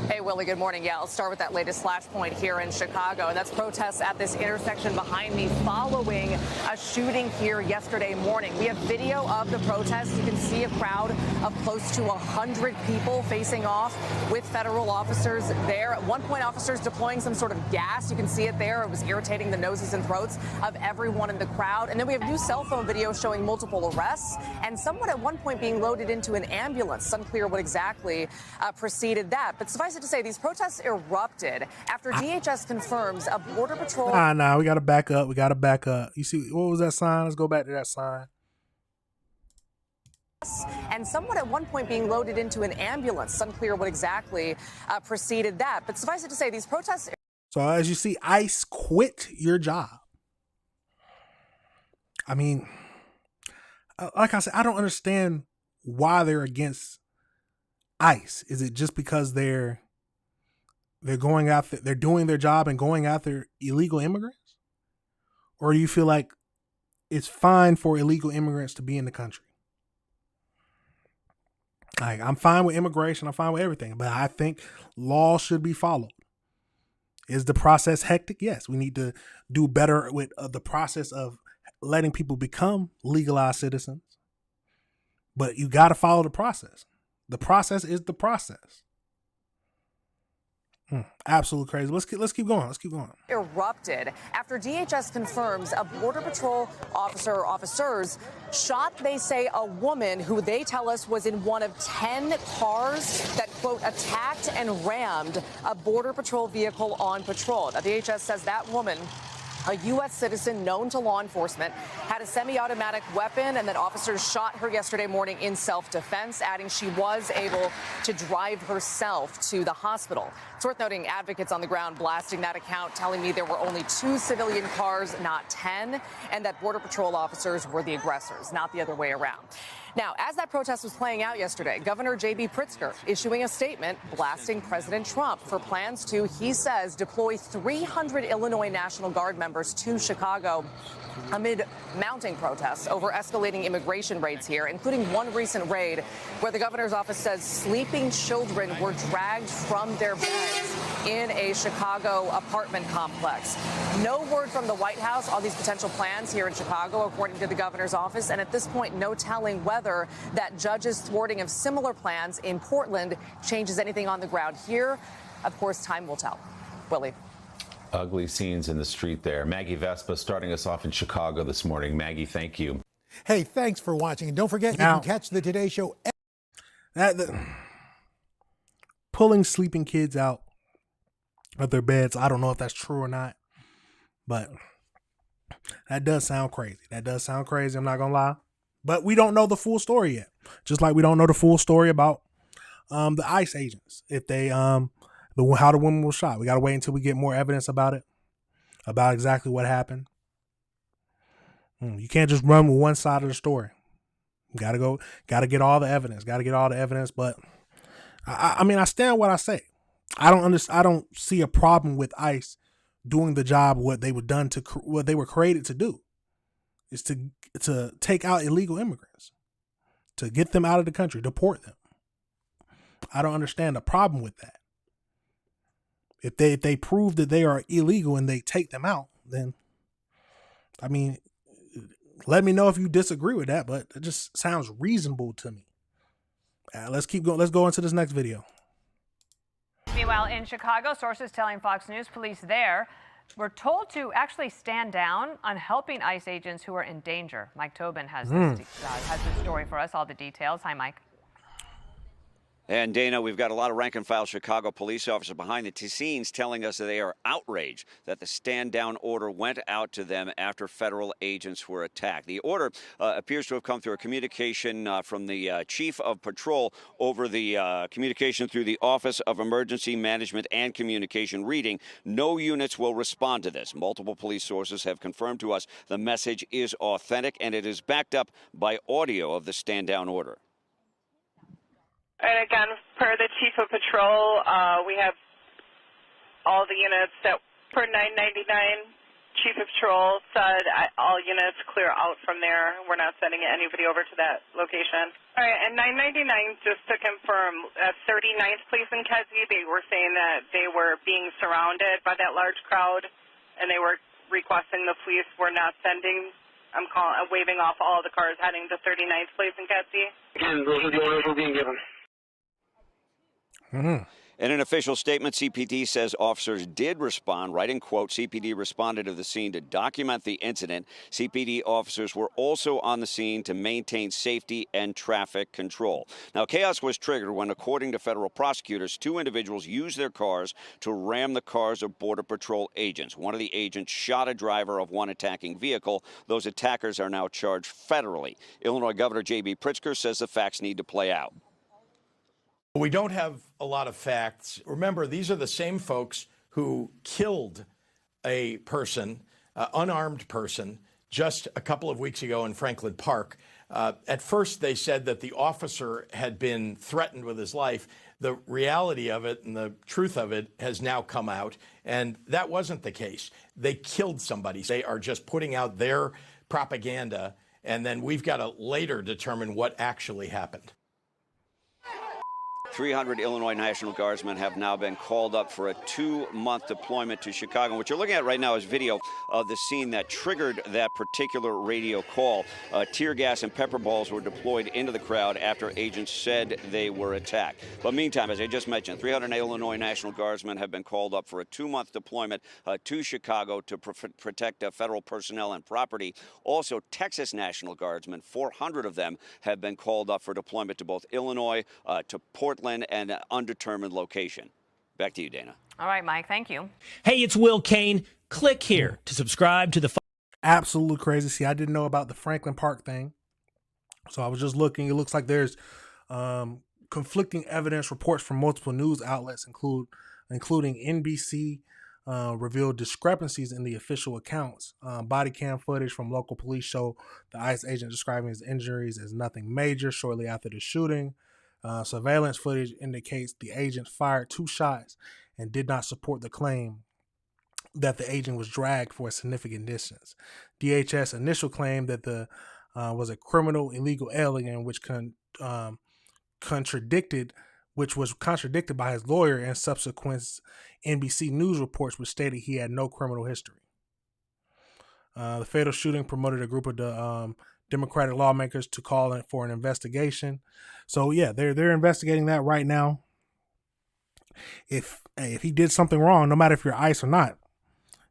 Hey, Willie, good morning. Yeah, I'll start with that latest flashpoint here in Chicago, and that's protests at this intersection behind me following a shooting here yesterday morning. We have video of the protests. You can see a crowd of close to 100 people facing off with federal officers there. At one point, officers deploying some sort of gas. You can see it there. It was irritating the noses and throats of everyone in the crowd. And then we have new cell phone video showing multiple arrests and someone at one point being loaded into an ambulance. It's unclear what exactly preceded that. But suffice it to say, these protests erupted after DHS confirms a Border Patrol. Nah, we got to back up. You see, what was that sign? Let's go back to that sign. And someone at one point being loaded into an ambulance. It's unclear what exactly preceded that. But suffice it to say, these protests. So as you see, ICE quit your job. I mean, like I said, I don't understand why they're against ICE. Is it just because they're going after, they're doing their job and going after illegal immigrants? Or do you feel like it's fine for illegal immigrants to be in the country? Like, I'm fine with immigration. I'm fine with everything, but I think laws should be followed. Is the process hectic? Yes, we need to do better with the process of letting people become legalized citizens. But you got to follow the process. The process is the process. Absolutely crazy. Let's keep going. Erupted after DHS confirms a Border Patrol officers shot, they say, a woman who they tell us was in one of 10 cars that, quote, attacked and rammed a Border Patrol vehicle on patrol. Now, DHS says that woman, a U.S. citizen known to law enforcement, had a semi-automatic weapon and that officers shot her yesterday morning in self-defense, adding she was able to drive herself to the hospital. It's worth noting advocates on the ground blasting that account, telling me there were only 2 civilian cars, not 10, and that Border Patrol officers were the aggressors, not the other way around. Now, as that protest was playing out yesterday, Governor J.B. Pritzker issuing a statement blasting President Trump for plans to, he says, deploy 300 Illinois National Guard members to Chicago amid mounting protests over escalating immigration raids here, including one recent raid where the governor's office says sleeping children were dragged from their beds in a Chicago apartment complex. No word from the White House on these potential plans here in Chicago, according to the governor's office, and at this point, no telling whether that judge's thwarting of similar plans in Portland changes anything on the ground here. Of course, time will tell. Willie. Ugly scenes in the street there. Maggie Vespa starting us off in Chicago this morning. Maggie, thank you. Hey, thanks for watching. And don't forget, you can catch the Today Show. Pulling sleeping kids out of their beds. I don't know if that's true or not, but that does sound crazy. I'm not going to lie. But we don't know the full story yet. Just like we don't know the full story about the ICE agents. If they, how the woman was shot. We got to wait until we get more evidence about it, about exactly what happened. You can't just run with one side of the story. Gotta get all the evidence. But I mean, I stand what I say. I don't see a problem with ICE doing the job what they were created to do, is to take out illegal immigrants, to get them out of the country, deport them. I don't understand the problem with that. If they prove that they are illegal and they take them out, then, I mean, let me know if you disagree with that, but it just sounds reasonable to me. Let's keep going. Let's go into this next video. Meanwhile, in Chicago, sources telling Fox News police there were told to actually stand down on helping ICE agents who are in danger. Mike Tobin has this story for us, all the details. Hi, Mike. And Dana, we've got a lot of rank and file Chicago police officers behind the scenes telling us that they are outraged that the stand down order went out to them after federal agents were attacked. The order appears to have come through a communication from the chief of patrol over the communication through the Office of Emergency Management and Communication, reading, "No units will respond to this." Multiple police sources have confirmed to us the message is authentic, and it is backed up by audio of the stand down order. And again, per the Chief of Patrol, we have all the units that, per 999, Chief of Patrol said all units clear out from there. We're not sending anybody over to that location. All right, and 999, just to confirm, 39th Police in Kedzie, they were saying that they were being surrounded by that large crowd, and they were requesting the police were not sending. I'm waving off all the cars heading to 39th Police in Kedzie. Again, those are the orders we're being given. In an official statement, CPD says officers did respond. Writing, quote, CPD responded to the scene to document the incident. CPD officers were also on the scene to maintain safety and traffic control. Now, chaos was triggered when, according to federal prosecutors, two individuals used their cars to ram the cars of Border Patrol agents. One of the agents shot a driver of one attacking vehicle. Those attackers are now charged federally. Illinois Governor J.B. Pritzker says the facts need to play out. We don't have a lot of facts. Remember, these are the same folks who killed a person, unarmed person, just a couple of weeks ago in Franklin Park. At first, they said that the officer had been threatened with his life. The reality of it and the truth of it has now come out, and that wasn't the case. They killed somebody. They are just putting out their propaganda, and then we've got to later determine what actually happened. 300 Illinois National Guardsmen have now been called up for a 2-month deployment to Chicago. What you're looking at right now is video of the scene that triggered that particular radio call. Tear gas and pepper balls were deployed into the crowd after agents said they were attacked. But meantime, as I just mentioned, 300 Illinois National Guardsmen have been called up for a 2-month deployment to Chicago to protect federal personnel and property. Also, Texas National Guardsmen, 400 of them, have been called up for deployment to both Illinois, to Portland, and an undetermined location. Back to you, Dana. All right, Mike, thank you. Hey, it's Will Kane. Click here to subscribe to the... Absolutely crazy. See, I didn't know about the Franklin Park thing. So I was just looking. It looks like there's conflicting evidence reports from multiple news outlets, including NBC, revealed discrepancies in the official accounts. Body cam footage from local police show the ICE agent describing his injuries as nothing major shortly after the shooting. Surveillance footage indicates the agent fired 2 shots and did not support the claim that the agent was dragged for a significant distance. DHS initial claim that the was a criminal illegal alien, which was contradicted by his lawyer and subsequent NBC News reports, which stated he had no criminal history. The fatal shooting promoted a group of Democratic lawmakers to call in for an investigation. So yeah, they're investigating that right now. If he did something wrong, no matter if you're ICE or not,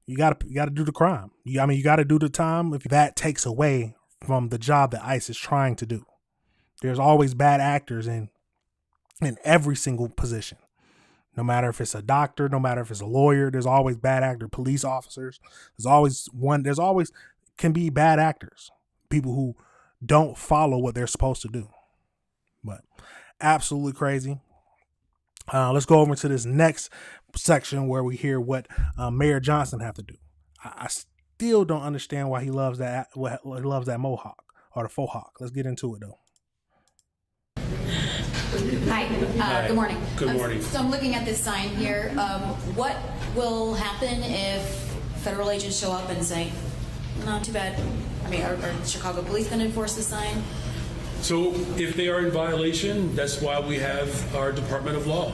you gotta do the crime. You gotta do the time. If that takes away from the job that ICE is trying to do, there's always bad actors in every single position. No matter if it's a doctor, no matter if it's a lawyer, there's always bad actor. Police officers, there's always can be bad actors. People who don't follow what they're supposed to do. But absolutely crazy. Let's go over to this next section where we hear what Mayor Johnson have to do. I still don't understand why he loves that mohawk or the faux hawk. Let's get into it though. Hi, good morning. Good morning. So I'm looking at this sign here. What will happen if federal agents show up and say, not too bad? I mean, are Chicago police going to enforce the sign? So if they are in violation, that's why we have our Department of Law.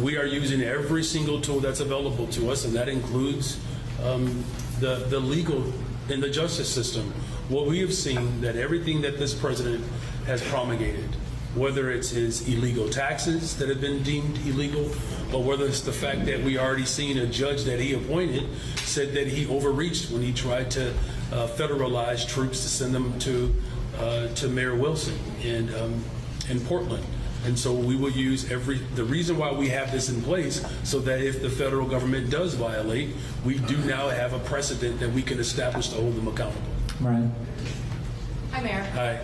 We are using every single tool that's available to us, and that includes the legal and the justice system. What we have seen that everything that this president has promulgated, whether it's his illegal taxes that have been deemed illegal, or whether it's the fact that we already seen a judge that he appointed said that he overreached when he tried to federalize troops to send them to Mayor Wilson in Portland. And so we will use the reason why we have this in place, so that if the federal government does violate, we do now have a precedent that we can establish to hold them accountable. Right. Hi, Mayor. Hi.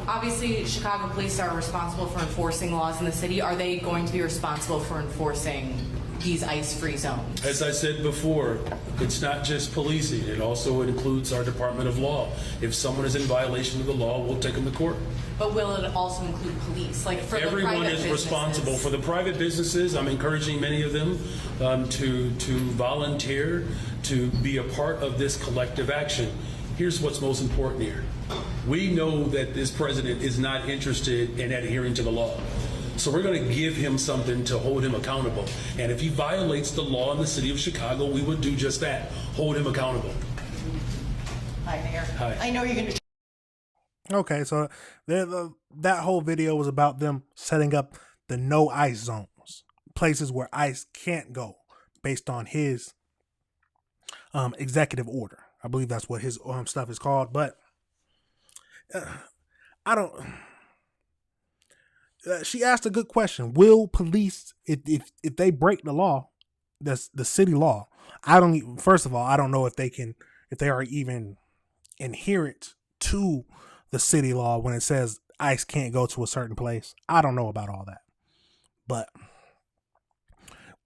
Obviously, Chicago police are responsible for enforcing laws in the city. Are they going to be responsible for enforcing these ice-free zones? As I said before, it's not just policing. It also includes our Department of Law. If someone is in violation of the law, we'll take them to court. But will it also include police? Like for everyone the private is businesses? Responsible for the private businesses. I'm encouraging many of them to volunteer to be a part of this collective action. Here's what's most important here. We know that this president is not interested in adhering to the law. So we're going to give him something to hold him accountable. And if he violates the law in the city of Chicago, we would do just that, hold him accountable. Hi, Mayor. Hi. I know you're going to. Okay, so that whole video was about them setting up the no ice zones, places where ice can't go based on his executive order. I believe that's what his stuff is called, but I don't. She asked a good question. Will police, if they break the law, that's the city law? First of all, I don't know if they are even inherent to the city law when it says ice can't go to a certain place. I don't know about all that, but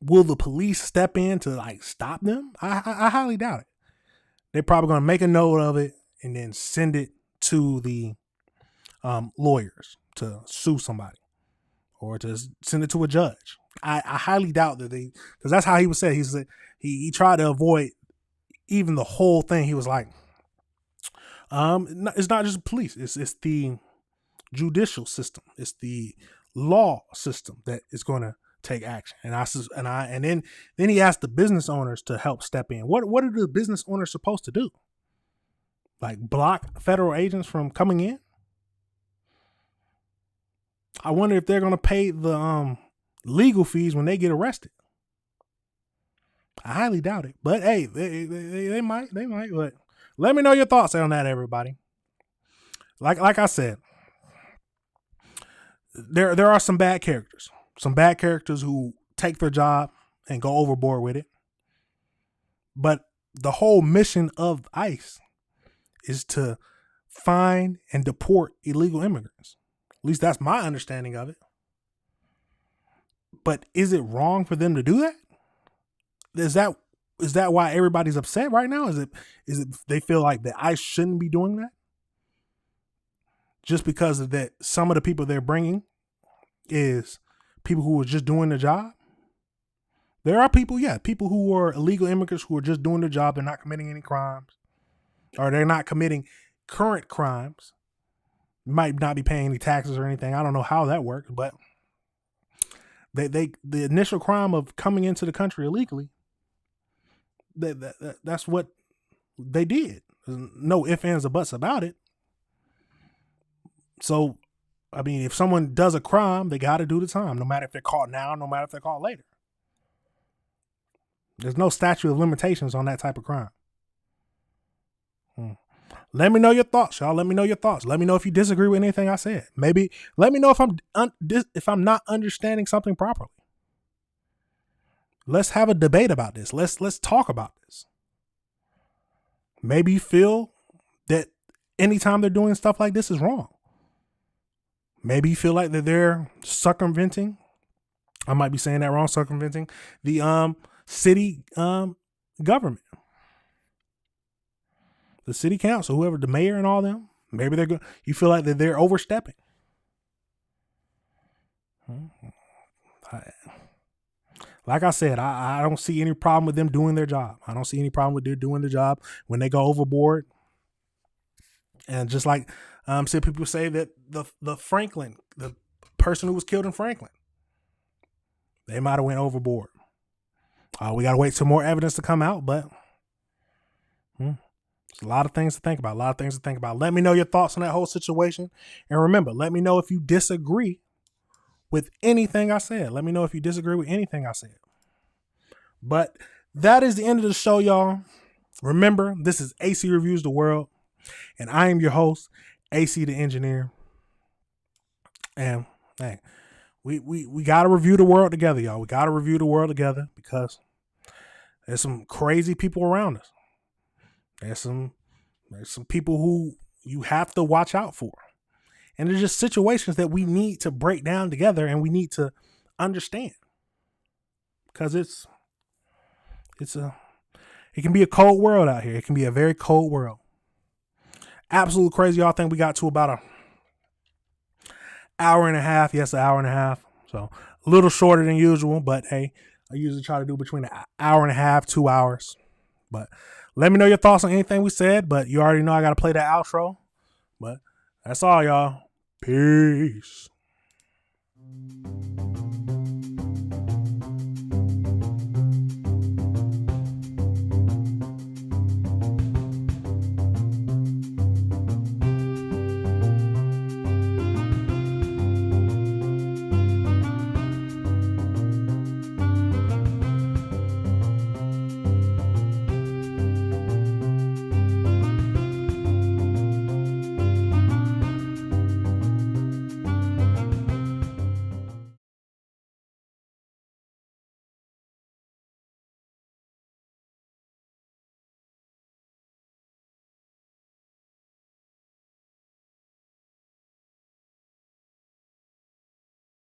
will the police step in to stop them? I highly doubt it. They're probably going to make a note of it and then send it to the lawyers to sue somebody or to send it to a judge. I highly doubt that because that's how he was said. He said he tried to avoid even the whole thing. He was like, it's not just police. It's the judicial system. It's the law system that is going to take action. And then he asked the business owners to help step in. What are the business owners supposed to do? Like block federal agents from coming in? I wonder if they're going to pay the legal fees when they get arrested. I highly doubt it. But hey, they might. But let me know your thoughts on that, everybody. Like I said, there are some bad characters. Some bad characters who take their job and go overboard with it. But the whole mission of ICE is to find and deport illegal immigrants. At least that's my understanding of it. But is it wrong for them to do that? Is that why everybody's upset right now? Is it they feel like that ICE shouldn't be doing that? Just because of that, some of the people they're bringing is people who are just doing the job. There are people who are illegal immigrants who are just doing the job. They're not committing any crimes, or they're not committing current crimes. Might not be paying any taxes or anything. I don't know how that works, but the initial crime of coming into the country illegally, that's what they did. There's no ifs, ands, or buts about it. So, I mean, if someone does a crime, they got to do the time, no matter if they're caught now, no matter if they're caught later. There's no statute of limitations on that type of crime. Let me know your thoughts, y'all. Let me know your thoughts. Let me know if you disagree with anything I said. Maybe let me know if I'm not understanding something properly. Let's have a debate about this. Let's talk about this. Maybe you feel that anytime they're doing stuff like this is wrong. Maybe you feel like that they're circumventing. I might be saying that wrong. Circumventing the city government. The city council, whoever, the mayor and all them, maybe you feel like that they're overstepping. Like I said, I don't see any problem with them doing their job. I don't see any problem with them doing their job when they go overboard. And just like some people say that the Franklin, the person who was killed in Franklin, they might have went overboard. We got to wait till more evidence to come out, but there's a lot of things to think about. Let me know your thoughts on that whole situation. And remember, let me know if you disagree with anything I said. But that is the end of the show, y'all. Remember, this is AC Reviews the World, and I am your host, AC the Engineer. And hey, we got to review the world together, y'all. We got to review the world together because there's some crazy people around us. There's some people who you have to watch out for. And there's just situations that we need to break down together and we need to understand. Because it can be a cold world out here. It can be a very cold world. Absolutely crazy. Y'all think we got to about an hour and a half. Yes, an hour and a half. So a little shorter than usual, but hey, I usually try to do between an hour and a half, 2 hours. But let me know your thoughts on anything we said, but you already know I got to play that outro. But that's all, y'all. Peace.